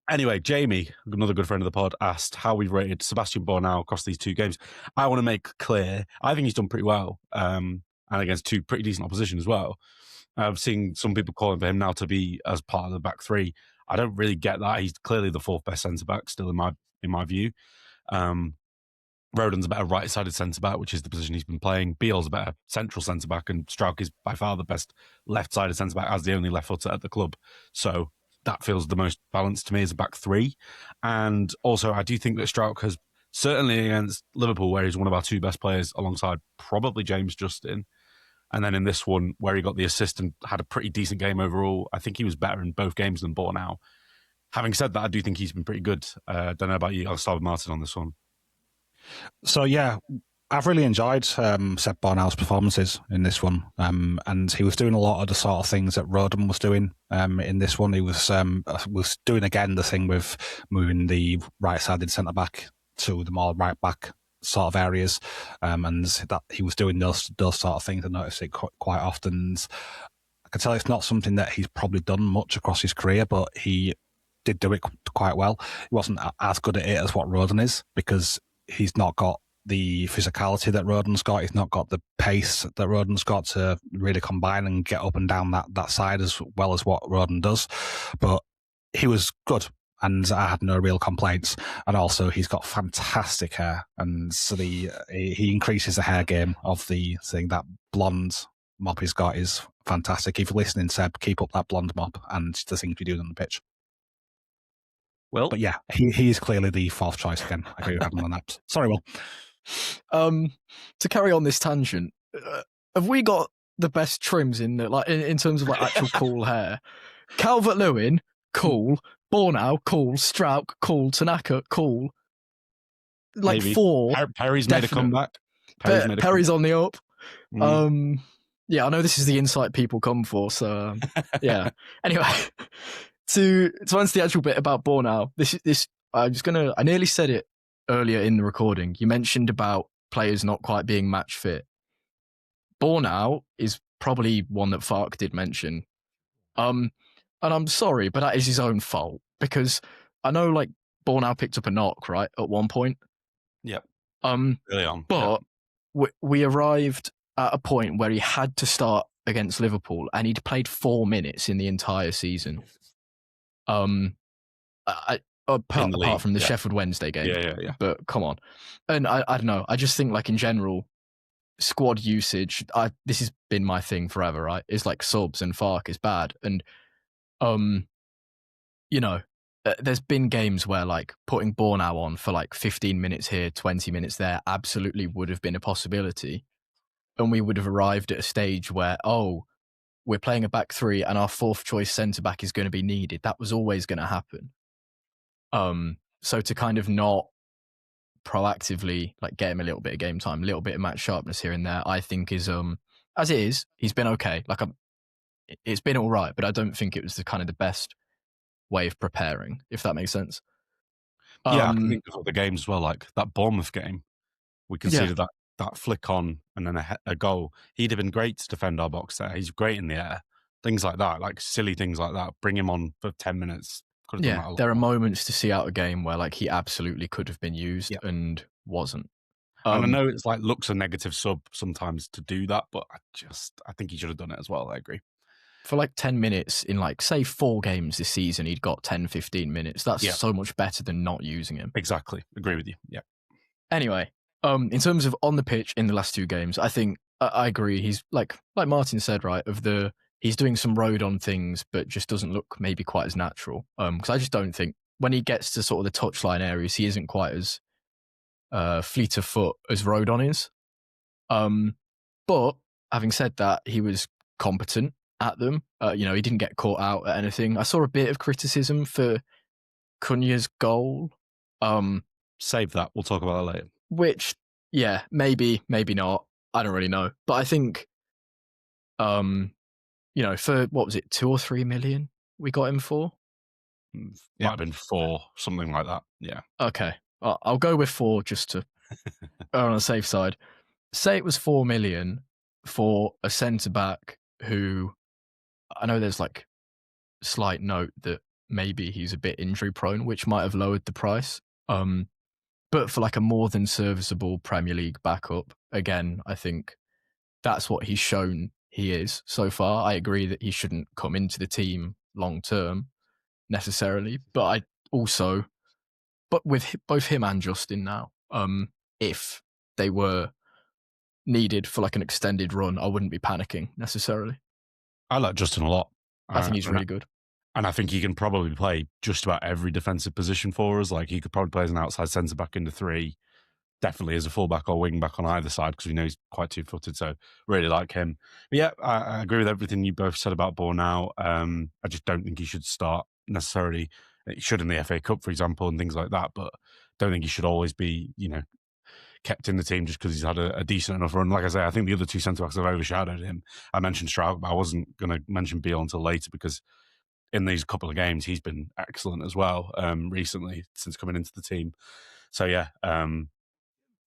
Anyway, Jamie, another good friend of the pod, asked how we've rated Sebastian Bornau across these two games. I want to make clear, I think he's done pretty well, and against two pretty decent opposition as well. I've seen some people calling for him now to be as part of the back three. I don't really get that. He's clearly the fourth best centre-back still in my view. Rodon's a better right-sided centre-back, which is the position he's been playing. Beale's a better central centre-back, and Strauch is by far the best left-sided centre-back as the only left-footer at the club. So that feels the most balanced to me as a back three. And also, I do think that Strauch has, certainly against Liverpool, where he's one of our two best players alongside probably James Justin, and then in this one, where he got the assist and had a pretty decent game overall, I think he was better in both games than Bornau. Having said that, I do think he's been pretty good. Don't know about you. I'll start with Martin on this one. So, yeah, I've really enjoyed Seb Bornau's performances in this one. And he was doing a lot of the sort of things that Rodon was doing in this one. He was doing, again, the thing with moving the right-sided centre-back to the more right-back sort of areas. And that he was doing those sort of things. I noticed it quite often. And I can tell it's not something that he's probably done much across his career, but he did do it quite well. He wasn't as good at it as what Rodon is, because he's not got the physicality that Rodon's got. He's not got the pace that Rodon's got to really combine and get up and down that side as well as what Rodon does. But he was good, and I had no real complaints. And also, he's got fantastic hair, and so he increases the hair game of the thing. That blonde mop he's got is fantastic. If you're listening, Seb, keep up that blonde mop and the things you're doing on the pitch. Well, but yeah, he is clearly the fourth choice again. I agree with Adam on that. Sorry, Will. To carry on this tangent, have we got the best trims in terms of like actual cool hair? Calvert-Lewin, cool. Bornau, cool. Strauch, cool. Tanaka, cool. Like maybe. Four. Perry's made a comeback. Perry's on the up. Yeah, I know this is the insight people come for. So yeah. Anyway. To answer the actual bit about Bornau, I nearly said it earlier in the recording. You mentioned about players not quite being match fit. Bornau is probably one that Fark did mention. And I'm sorry, but that is his own fault, because I know like Bornau picked up a knock, right, at one point. Yep. Early on. But we arrived at a point where he had to start against Liverpool, and he'd played 4 minutes in the entire season. Apart from the Sheffield Wednesday game. Yeah. But come on. And I don't know. I just think like in general, squad usage, this has been my thing forever, right? It's like subs and Fark is bad. And, there's been games where like putting Bornau on for like 15 minutes here, 20 minutes there absolutely would have been a possibility. And we would have arrived at a stage where, we're playing a back three and our fourth choice centre-back is going to be needed. That was always going to happen. So to kind of not proactively like get him a little bit of game time, a little bit of match sharpness here and there, I think is, as it is, he's been okay. Like it's been all right, but I don't think it was the kind of the best way of preparing, if that makes sense. Yeah, I can think of the games as well, like that Bournemouth game. We considered that flick on and then a goal. He'd have been great to defend our box there. He's great in the air. Things like that, like silly things like that. Bring him on for 10 minutes. Yeah, there are moments to see out a game where like he absolutely could have been used and wasn't. And I know it's like looks a negative sub sometimes to do that, but I think he should have done it as well. I agree. For like 10 minutes in like, say 4 games this season, he'd got 10, 15 minutes. That's so much better than not using him. Exactly. Agree with you. Yeah. Anyway, in terms of on the pitch in the last 2 games, I think I agree. He's like Martin said, right? He's doing some road on things, but just doesn't look maybe quite as natural. Because I just don't think when he gets to sort of the touchline areas, he isn't quite as fleet of foot as Rodon is. But having said that, he was competent at them. He didn't get caught out at anything. I saw a bit of criticism for Cunha's goal. Save that. We'll talk about that later. Which, yeah, maybe not. I don't really know. But I think, for what was it, 2 or 3 million we got him for? Might have been 4, something like that. Yeah. Okay. I'll go with 4 just to on the safe side. Say it was 4 million for a centre back who I know there's like a slight note that maybe he's a bit injury prone, which might have lowered the price. But for like a more than serviceable Premier League backup, again, I think that's what he's shown he is so far. I agree that he shouldn't come into the team long term necessarily, but with both him and Justin now, if they were needed for like an extended run, I wouldn't be panicking necessarily. I like Justin a lot. I think he's really good. And I think he can probably play just about every defensive position for us. Like he could probably play as an outside centre back into 3, definitely as a fullback or wing back on either side because we know he's quite 2-footed. So really like him. But yeah, I agree with everything you both said about Bornau. I just don't think he should start necessarily. He should in the FA Cup, for example, and things like that. But don't think he should always be, kept in the team just because he's had a decent enough run. Like I say, I think the other 2 centre backs have overshadowed him. I mentioned Stroud, but I wasn't going to mention Beale until later because in these couple of games, he's been excellent as well recently since coming into the team. So yeah,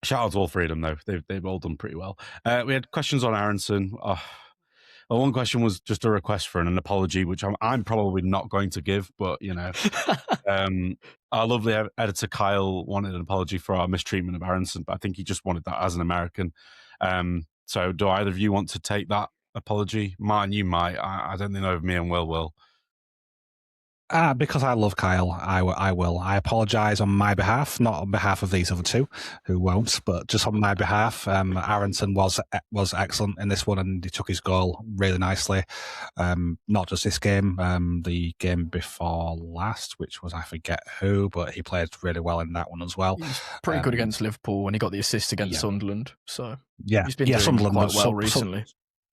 shout out to all 3 of them though. They've all done pretty well. We had questions on Aronson. One question was just a request for an apology, which I'm probably not going to give, but our lovely editor Kyle wanted an apology for our mistreatment of Aronson, but I think he just wanted that as an American. So do either of you want to take that apology? Martin, you might. I don't think me and Will will. Because I love Kyle, I will. I apologise on my behalf, not on behalf of these other 2 who won't, but just on my behalf. Aronson was excellent in this one and he took his goal really nicely. Not just this game, the game before last, which was I forget who, but he played really well in that one as well. He's pretty good against Liverpool when he got the assist against Sunderland. So he's been doing Sunderland quite well recently.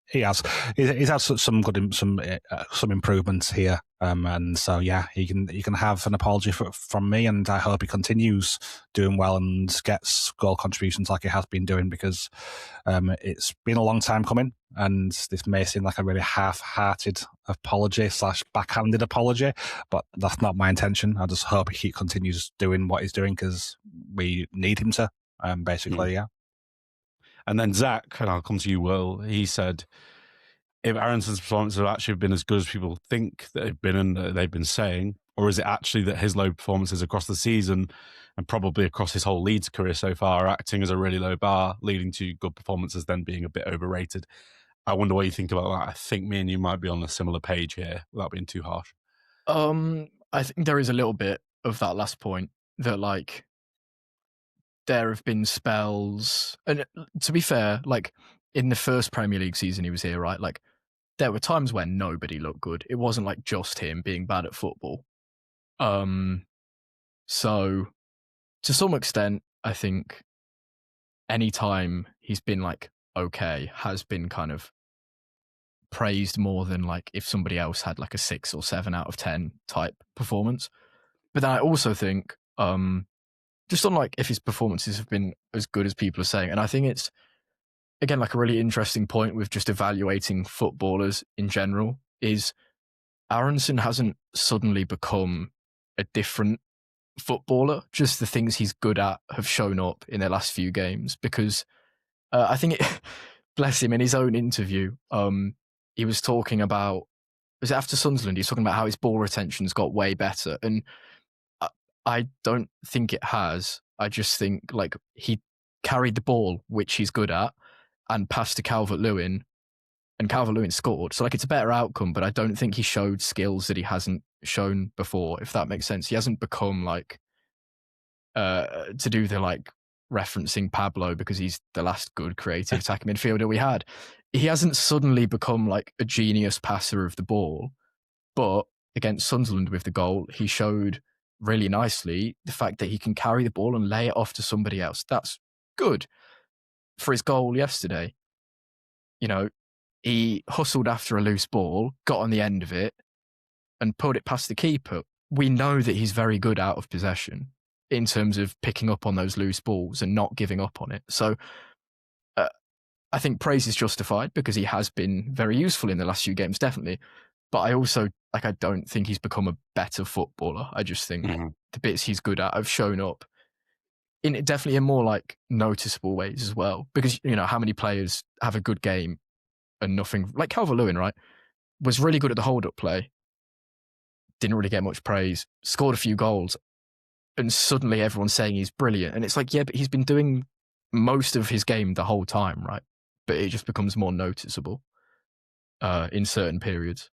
He has. He's had some good some improvements here, and so he can have an apology from me, and I hope he continues doing well and gets goal contributions like he has been doing because it's been a long time coming, and this may seem like a really half-hearted apology / backhanded apology, but that's not my intention. I just hope he continues doing what he's doing because we need him to. Basically, yeah. And then Zach, and I'll come to you, Will, he said, if Aronson's performances have actually been as good as people think that they've been and that they've been saying, or is it actually that his low performances across the season and probably across his whole Leeds career so far are acting as a really low bar, leading to good performances then being a bit overrated? I wonder what you think about that. I think me and you might be on a similar page here without being too harsh. I think there is a little bit of that last point that like there have been spells, and to be fair, like in the first Premier League season he was here, right? Like there were times when nobody looked good. It wasn't like just him being bad at football. So to some extent, I think any time he's been like okay has been kind of praised more than like if somebody else had like a 6 or 7 out of 10 type performance. But then I also think just on like if his performances have been as good as people are saying, and I think it's again like a really interesting point with just evaluating footballers in general is Aronson hasn't suddenly become a different footballer. Just the things he's good at have shown up in their last few games because I think bless him, in his own interview, he was talking about, was it after Sunderland? He's talking about how his ball retention's got way better, and I don't think it has. I just think like he carried the ball, which he's good at, and passed to Calvert-Lewin, and Calvert-Lewin scored. So like it's a better outcome, but I don't think he showed skills that he hasn't shown before, if that makes sense. He hasn't become like to do the like referencing Pablo because he's the last good creative attacking midfielder we had. He hasn't suddenly become like a genius passer of the ball, but against Sunderland with the goal, he showed really nicely the fact that he can carry the ball and lay it off to somebody else. That's good. For his goal yesterday, he hustled after a loose ball, got on the end of it, and pulled it past the keeper. We know that he's very good out of possession in terms of picking up on those loose balls and not giving up on it. So I think praise is justified because he has been very useful in the last few games, definitely. But I also, I don't think he's become a better footballer. I just think the bits he's good at have shown up in definitely in more like noticeable ways as well. Because, how many players have a good game and nothing, like Calvert-Lewin, right? Was really good at the hold-up play. Didn't really get much praise. Scored a few goals. And suddenly everyone's saying he's brilliant. And it's like, yeah, but he's been doing most of his game the whole time, right? But it just becomes more noticeable in certain periods.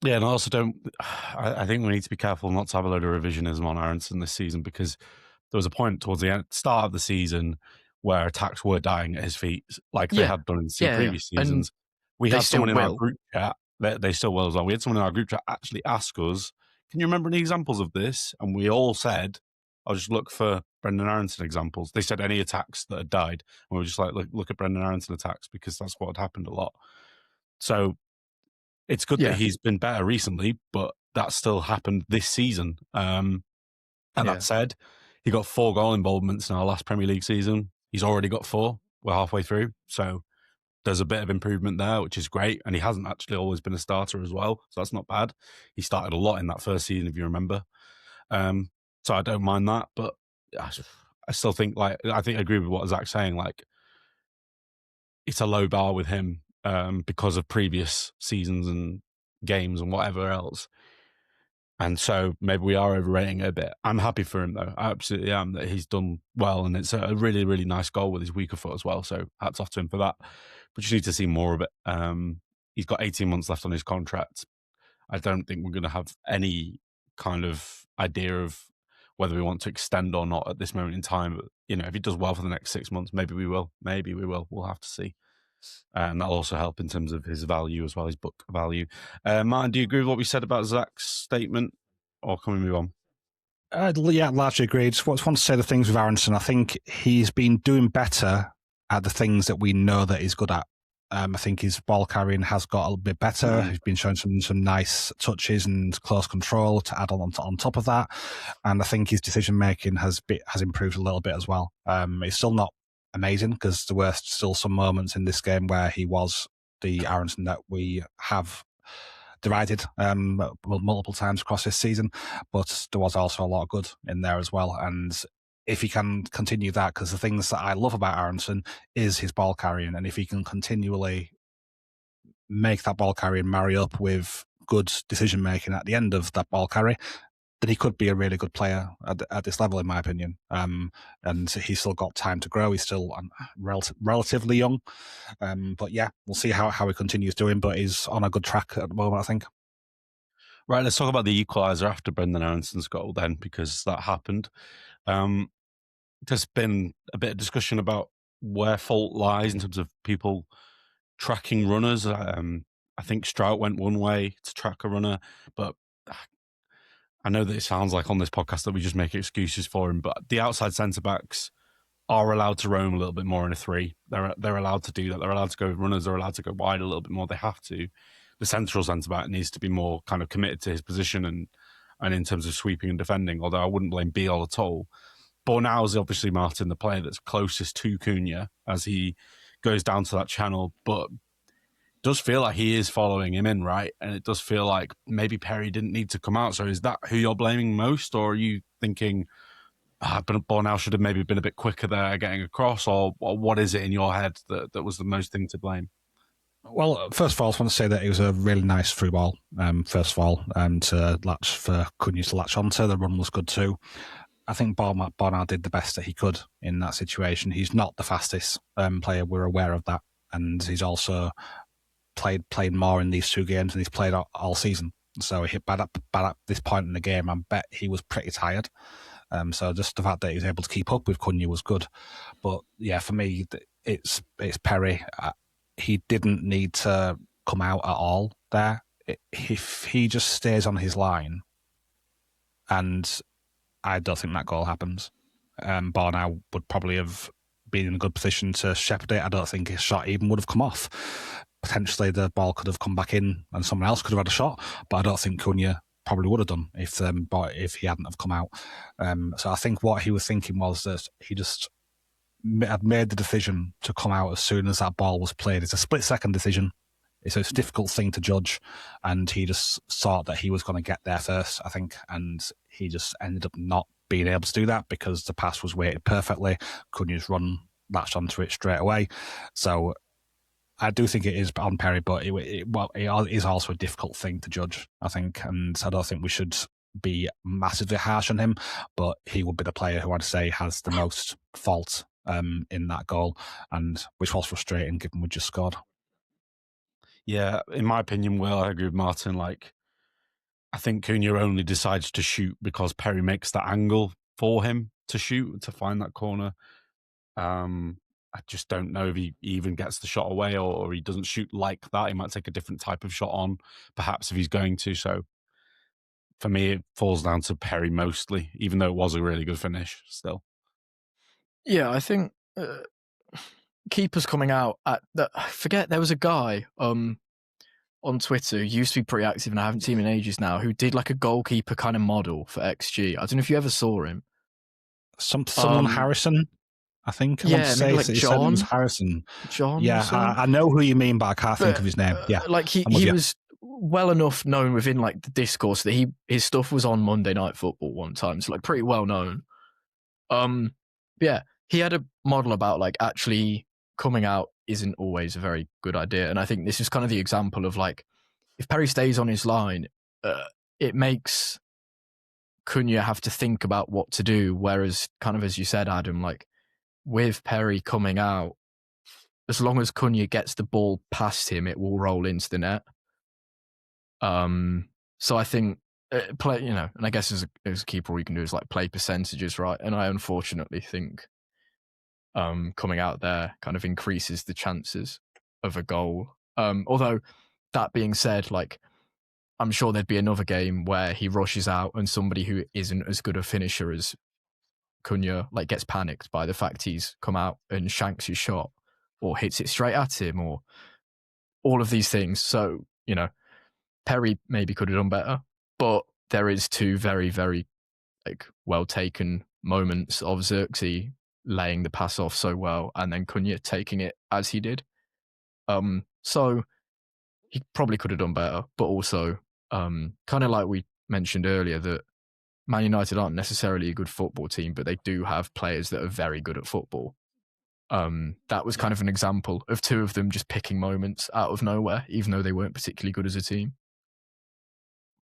Yeah, and I also I think we need to be careful not to have a load of revisionism on Aronson this season, because there was a point towards the start of the season where attacks were dying at his feet, like they had done in previous seasons. And we had someone in our group chat, they still will as well. We had someone in our group chat actually ask us, can you remember any examples of this? And we all said, I'll just look for Brendan Aronson examples. They said any attacks that had died. And we were just like, look at Brendan Aronson attacks, because that's what had happened a lot. So it's good that he's been better recently, but that still happened this season. And that said, he got 4 goal involvements in our last Premier League season. He's already got 4. We're halfway through. So there's a bit of improvement there, which is great. And he hasn't actually always been a starter as well. So that's not bad. He started a lot in that first season, if you remember. So I don't mind that. But I still think, I agree with what Zach's saying. Like, it's a low bar with him because of previous seasons and games and whatever else. And so maybe we are overrating it a bit. I'm happy for him, though. I absolutely am, that he's done well. And it's a really, really nice goal with his weaker foot as well. So hats off to him for that. But you need to see more of it. He's got 18 months left on his contract. I don't think we're going to have any kind of idea of whether we want to extend or not at this moment in time. But, if he does well for the next 6 months, maybe we will. Maybe we will. We'll have to see. And that'll also help in terms of his value as well, his book value. Martin, do you agree with what we said about Zach's statement, or can we move on? Yeah, largely agreed. Just want to say the things with Aronson. I think he's been doing better at the things that we know that he's good at. I think his ball carrying has got a little bit better. He's been showing some nice touches and close control to add on top of that. And I think his decision making has improved a little bit as well. It's still not amazing, because there were still some moments in this game where he was the Aronson that we have derided multiple times across this season, but there was also a lot of good in there as well. And if he can continue that, because the things that I love about Aronson is his ball carrying, and if he can continually make that ball carrying marry up with good decision making at the end of that ball carry, then he could be a really good player at this level, in my opinion. And he's still got time to grow. He's still relatively young. But yeah, we'll see how he continues doing, but he's on a good track at the moment, I think. Right, let's talk about the equaliser after Brendan Aronson's goal then, because that happened. There's been a bit of discussion about where fault lies in terms of people tracking runners. I think Strout went one way to track a runner, but I know that it sounds like on this podcast that we just make excuses for him, but the outside centre-backs are allowed to roam a little bit more in a 3. They're allowed to do that. They're allowed to go with runners. They're allowed to go wide a little bit more. They have to. The central centre-back needs to be more kind of committed to his position and in terms of sweeping and defending, although I wouldn't blame Beale at all. Bornau is obviously, Martin, the player that's closest to Cunha as he goes down to that channel, but it does feel like he is following him in, right? And it does feel like maybe Perry didn't need to come out. So is that who you're blaming most, or are you thinking Bornau should have maybe been a bit quicker there getting across, or what is it in your head that was the most thing to blame? Well, first of all, I just want to say that it was a really nice through ball, first of all, and for Cunha to latch onto. The run was good too. I think Bornau did the best that he could in that situation. He's not the fastest player, we're aware of that, and he's also played more in these 2 games than he's played all season. So by that this point in the game, I bet he was pretty tired. So just the fact that he was able to keep up with Cunha was good. But yeah, for me, it's Perry. He didn't need to come out at all there. If he just stays on his line, and I don't think that goal happens. Bornau would probably have been in a good position to shepherd it. I don't think his shot even would have come off. Potentially the ball could have come back in and someone else could have had a shot, but I don't think Cunha probably would have done if he hadn't have come out. So I think what he was thinking was that he just had made the decision to come out as soon as that ball was played. It's a split-second decision. It's a difficult thing to judge, and he just thought that he was going to get there first, I think, and he just ended up not being able to do that because the pass was weighted perfectly. Cunha's run latched onto it straight away. So I do think it is on Perry, but it is also a difficult thing to judge, I think, and I don't think we should be massively harsh on him, but he would be the player who I'd say has the most fault in that goal, and which was frustrating given we just scored. Yeah, in my opinion, Will, I agree with Martin. Like, I think Cunha only decides to shoot because Perry makes that angle for him to shoot, to find that corner. I just don't know if he even gets the shot away or he doesn't shoot like that. He might take a different type of shot on, perhaps, if he's going to. So for me, it falls down to Perry mostly, even though it was a really good finish still. Yeah, I think keepers coming out at I forget, there was a guy on Twitter who used to be pretty active and I haven't seen him in ages now, who did like a goalkeeper kind of model for XG. I don't know if you ever saw him. Someone Harrison, I think. I want to say like John. It was Harrison. John. Yeah, I know who you mean, but I can't think of his name. Yeah, like he was well enough known within like the discourse that his stuff was on Monday Night Football one time, so like pretty well known. Yeah, he had a model about like actually coming out isn't always a very good idea, and I think this is kind of the example of like if Perry stays on his line, it makes Cunha have to think about what to do, whereas kind of as you said, Adam, like with Perry coming out, as long as Cunha gets the ball past him, it will roll into the net. So I think play, and I guess as a keeper, all you can do is like play percentages, right? And I unfortunately think coming out there kind of increases the chances of a goal. Although that being said, like I'm sure there'd be another game where he rushes out and somebody who isn't as good a finisher as Cunha like gets panicked by the fact he's come out and shanks his shot or hits it straight at him or all of these things. So, Perry maybe could have done better, but there is two very, very like well taken moments of Xerxes laying the pass off so well and then Cunha taking it as he did. So he probably could have done better, but also kind of like we mentioned earlier that Man United aren't necessarily a good football team, but they do have players that are very good at football. That was kind of an example of two of them just picking moments out of nowhere, even though they weren't particularly good as a team.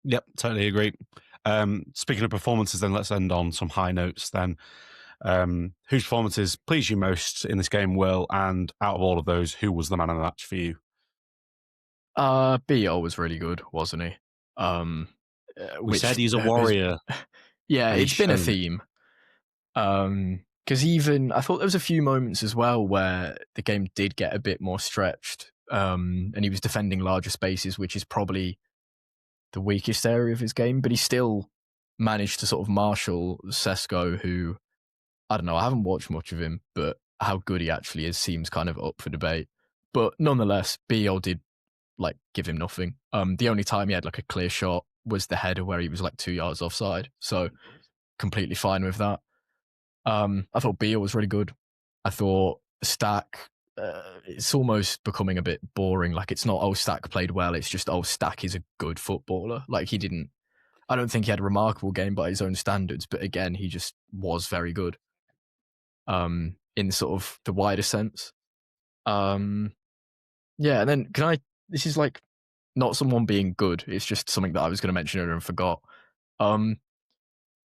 Yep, totally agree. Speaking of performances, then let's end on some high notes then. Whose performances pleased you most in this game, Will? And out of all of those, who was the man of the match for you? BO was really good, wasn't he? We said he's a warrior. Yeah, it's been a theme. Because even I thought there was a few moments as well where the game did get a bit more stretched, and he was defending larger spaces, which is probably the weakest area of his game. But he still managed to sort of marshal Sesko, who I don't know. I haven't watched much of him, but how good he actually is seems kind of up for debate. But nonetheless, BO did like give him nothing. The only time he had like a clear shot was the header where he was like 2 yards offside. So completely fine with that. I thought Beal was really good. I thought Stack, it's almost becoming a bit boring. Like it's not, Stack played well. It's just, Stack is a good footballer. Like I don't think he had a remarkable game by his own standards, but again, he just was very good. In sort of the wider sense. Yeah, and then this is like not someone being good. It's just something that I was going to mention earlier and forgot.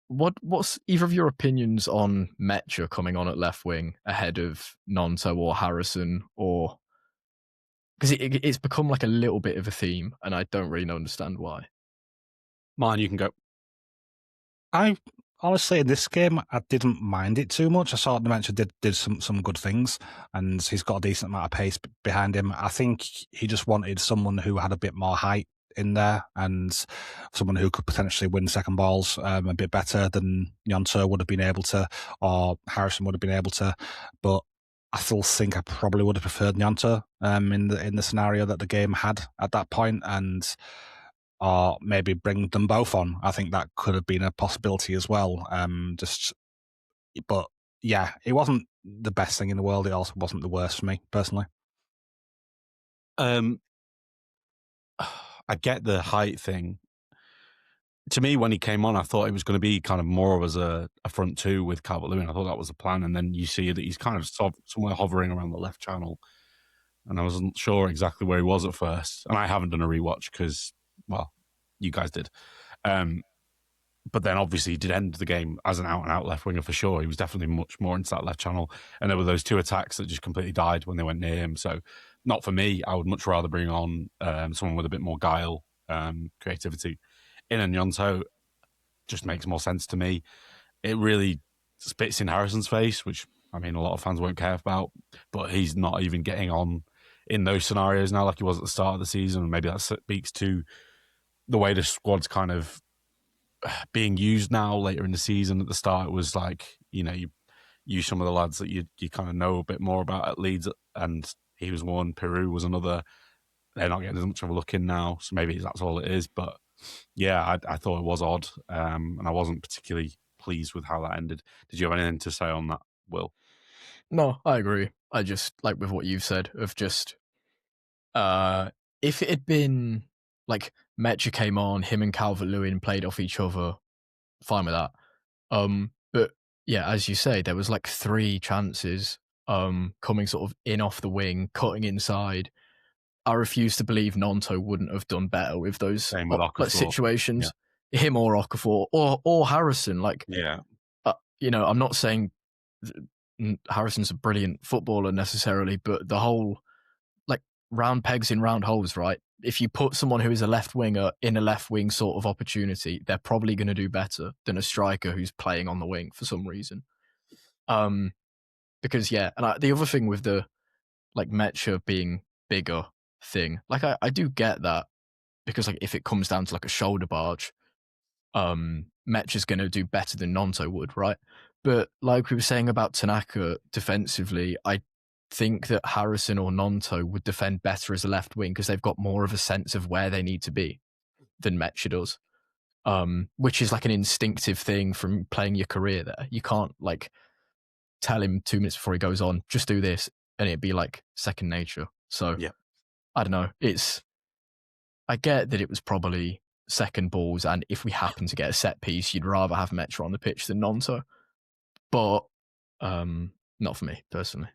What's either of your opinions on Mecha coming on at left wing ahead of Nonto or Harrison, or because it's become like a little bit of a theme, and I don't really understand why. Mine, you can go. I Honestly, in this game, I didn't mind it too much. I thought Dementia did some good things, and he's got a decent amount of pace behind him. I think he just wanted someone who had a bit more height in there, and someone who could potentially win second balls a bit better than Gnonto would have been able to, or Harrison would have been able to. But I still think I probably would have preferred Gnonto in the scenario that the game had at that point, and or maybe bring them both on. I think that could have been a possibility as well. But yeah, it wasn't the best thing in the world. It also wasn't the worst for me personally. I get the height thing. To me, when he came on, I thought it was going to be kind of more as a front two with Calvert-Lewin. I thought that was the plan, and then you see that he's kind of somewhere hovering around the left channel, and I wasn't sure exactly where he was at first. And I haven't done a rewatch because, well, you guys did. But then obviously he did end the game as an out-and-out left winger for sure. He was definitely much more into that left channel. And there were those two attacks that just completely died when they went near him. So not for me. I would much rather bring on someone with a bit more guile, creativity. In a Gnonto just makes more sense to me. It really spits in Harrison's face, which, I mean, a lot of fans won't care about. But he's not even getting on in those scenarios now like he was at the start of the season. Maybe that speaks to the way the squad's kind of being used now later in the season. At the start, it was like, you use some of the lads that you kind of know a bit more about at Leeds, and he was one, Peru was another. They're not getting as much of a look in now, so maybe that's all it is. But yeah, I thought it was odd, and I wasn't particularly pleased with how that ended. Did you have anything to say on that, Will? No, I agree. I just, like with what you've said, of just, if it had been like Metcha came on, him and Calvert-Lewin played off each other, fine with that. But yeah, as you say, there was like 3 chances coming sort of in off the wing, cutting inside. I refuse to believe Gnonto wouldn't have done better with those Same with Okafor. situations. Yeah. Him or Okafor or Harrison. Like, yeah, I'm not saying Harrison's a brilliant footballer necessarily, but the whole like round pegs in round holes, right? If you put someone who is a left winger in a left wing sort of opportunity, they're probably going to do better than a striker who's playing on the wing for some reason. Because and the other thing with the like Metcha being bigger thing, like I do get that, because like if it comes down to like a shoulder barge, Metcha's going to do better than Gnonto would, right? But like we were saying about Tanaka defensively, I think that Harrison or Gnonto would defend better as a left wing because they've got more of a sense of where they need to be than Metcha does, which is like an instinctive thing from playing your career there. You can't like tell him 2 minutes before he goes on, just do this, and it'd be like second nature. So yeah, I don't know. I get that it was probably second balls, and if we happen to get a set piece, you'd rather have Metcha on the pitch than Gnonto. But not for me personally.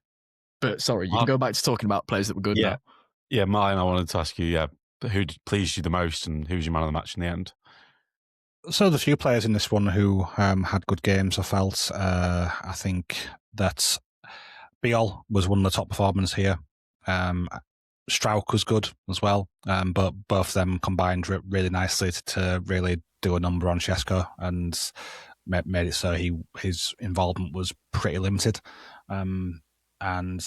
But sorry, you can go back to talking about players that were good now. Yeah, Martin, I wanted to ask you, who pleased you the most and who's your man of the match in the end? So there's a few players in this one who had good games, I felt. I think that Biol was one of the top performers here. Strauch was good as well, but both of them combined really nicely to really do a number on Shesko and made it so his involvement was pretty limited. And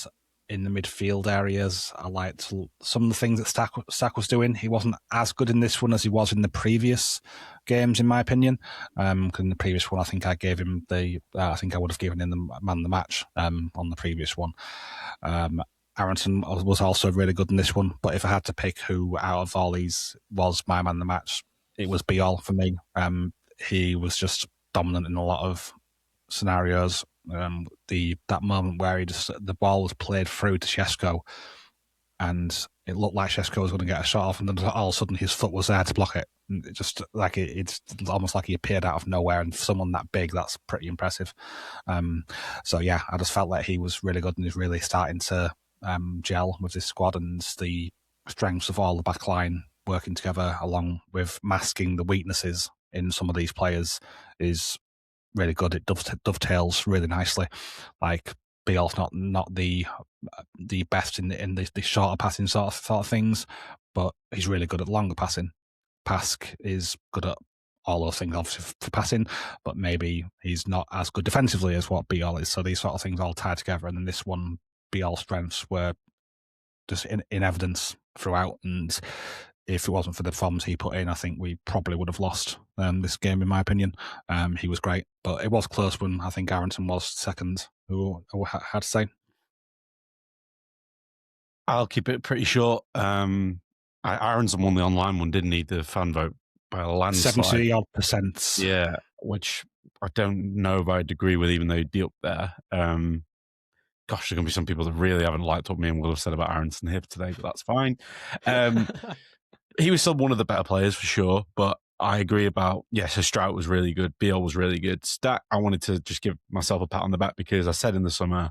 in the midfield areas, I liked some of the things that Stack was doing. He wasn't as good in this one as he was in the previous games, in my opinion. In the previous one, I think I gave him I think I would have given him the man of the match on the previous one. Aronson was also really good in this one, but if I had to pick who out of all these was my man of the match, it was Biol for me. He was just dominant in a lot of scenarios. That moment where the ball was played through to Shesko, and it looked like Shesko was going to get a shot off, and then all of a sudden his foot was there to block it. And it just like it's almost like he appeared out of nowhere, and for someone that big, that's pretty impressive. So yeah, I just felt like he was really good and he's really starting to gel with this squad, and the strengths of all the back line working together along with masking the weaknesses in some of these players is really good. It dovetails really nicely. Like Biol's not the best in the shorter passing sort of things, but he's really good at longer passing. Pask is good at all those things obviously for passing, but maybe he's not as good defensively as what Biol is. So these sort of things all tie together, and then this one, Biol's strengths were just in evidence throughout. And if it wasn't for the forms he put in, I think we probably would have lost this game, in my opinion. He was great, but it was close when I think Aronson was second, who had to say. I'll keep it pretty short. Aronson won the online one, didn't he? The fan vote by a landslide. 70-odd%. Yeah, which I don't know if I'd agree with, even though he'd be up there. Gosh, there's going to be some people that really haven't liked what me and Will have said about Aronson here today, but that's fine. He was still one of the better players for sure, but I agree about, yes, his Strout was really good. Biol was really good. Stack, I wanted to just give myself a pat on the back because I said in the summer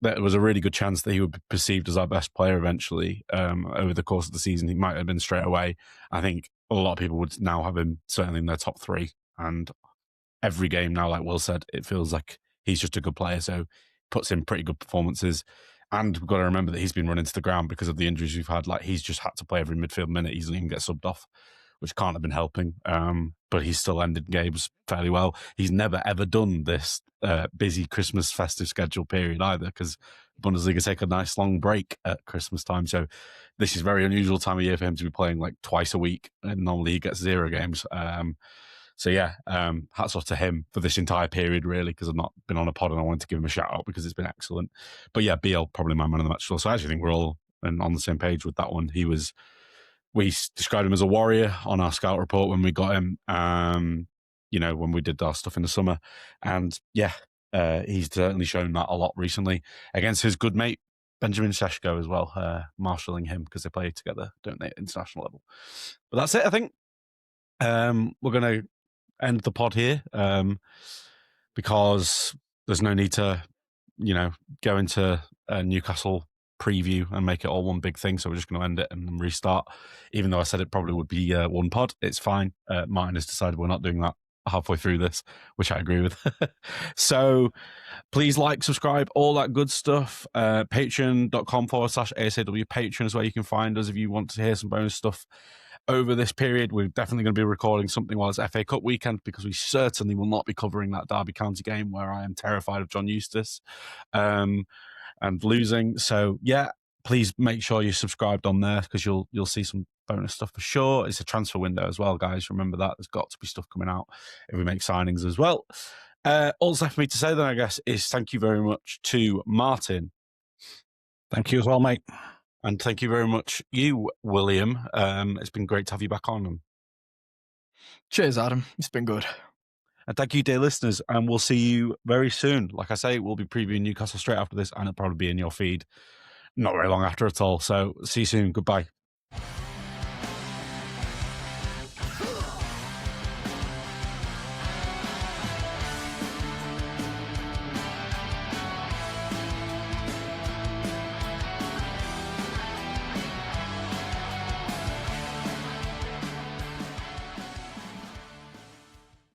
that there was a really good chance that he would be perceived as our best player eventually over the course of the season. He might have been straight away. I think a lot of people would now have him certainly in their top three. And every game now, like Will said, it feels like he's just a good player. So puts in pretty good performances. And we've got to remember that he's been running to the ground because of the injuries we've had. Like, he's just had to play every midfield minute. He doesn't even get subbed off, which can't have been helping. But he's still ended games fairly well. He's never, ever done this busy Christmas festive schedule period either, because Bundesliga take a nice long break at Christmas time. So this is a very unusual time of year for him to be playing like twice a week. And normally he gets 0 games. So yeah, hats off to him for this entire period, really, because I've not been on a pod and I wanted to give him a shout out because it's been excellent. But yeah, Biol, probably my man of the match. So I actually think we're all on the same page with that one. We described him as a warrior on our scout report when we got him, when we did our stuff in the summer. And yeah, he's certainly shown that a lot recently against his good mate, Benjamin Šeško as well, marshalling him because they play together, don't they, at international level. But that's it, I think. We're going to end the pod here because there's no need to, go into a Newcastle preview and make it all one big thing. So we're just going to end it and restart. Even though I said it probably would be one pod, it's fine. Martin has decided we're not doing that halfway through this, which I agree with. So please like, subscribe, all that good stuff. Patreon.com/ASAW Patreon is where you can find us if you want to hear some bonus stuff. Over this period, we're definitely going to be recording something while it's FA Cup weekend because we certainly will not be covering that Derby County game where I am terrified of John Eustace and losing. So yeah, please make sure you're subscribed on there because you'll see some bonus stuff for sure. It's a transfer window as well, guys. Remember that. There's got to be stuff coming out if we make signings as well. All that's left for me to say then, I guess, is thank you very much to Martin. Thank you as well, mate. And thank you very much, you, William. It's been great to have you back on. Cheers, Adam. It's been good. And thank you, dear listeners. And we'll see you very soon. Like I say, we'll be previewing Newcastle straight after this, and it'll probably be in your feed not very long after at all. So see you soon. Goodbye.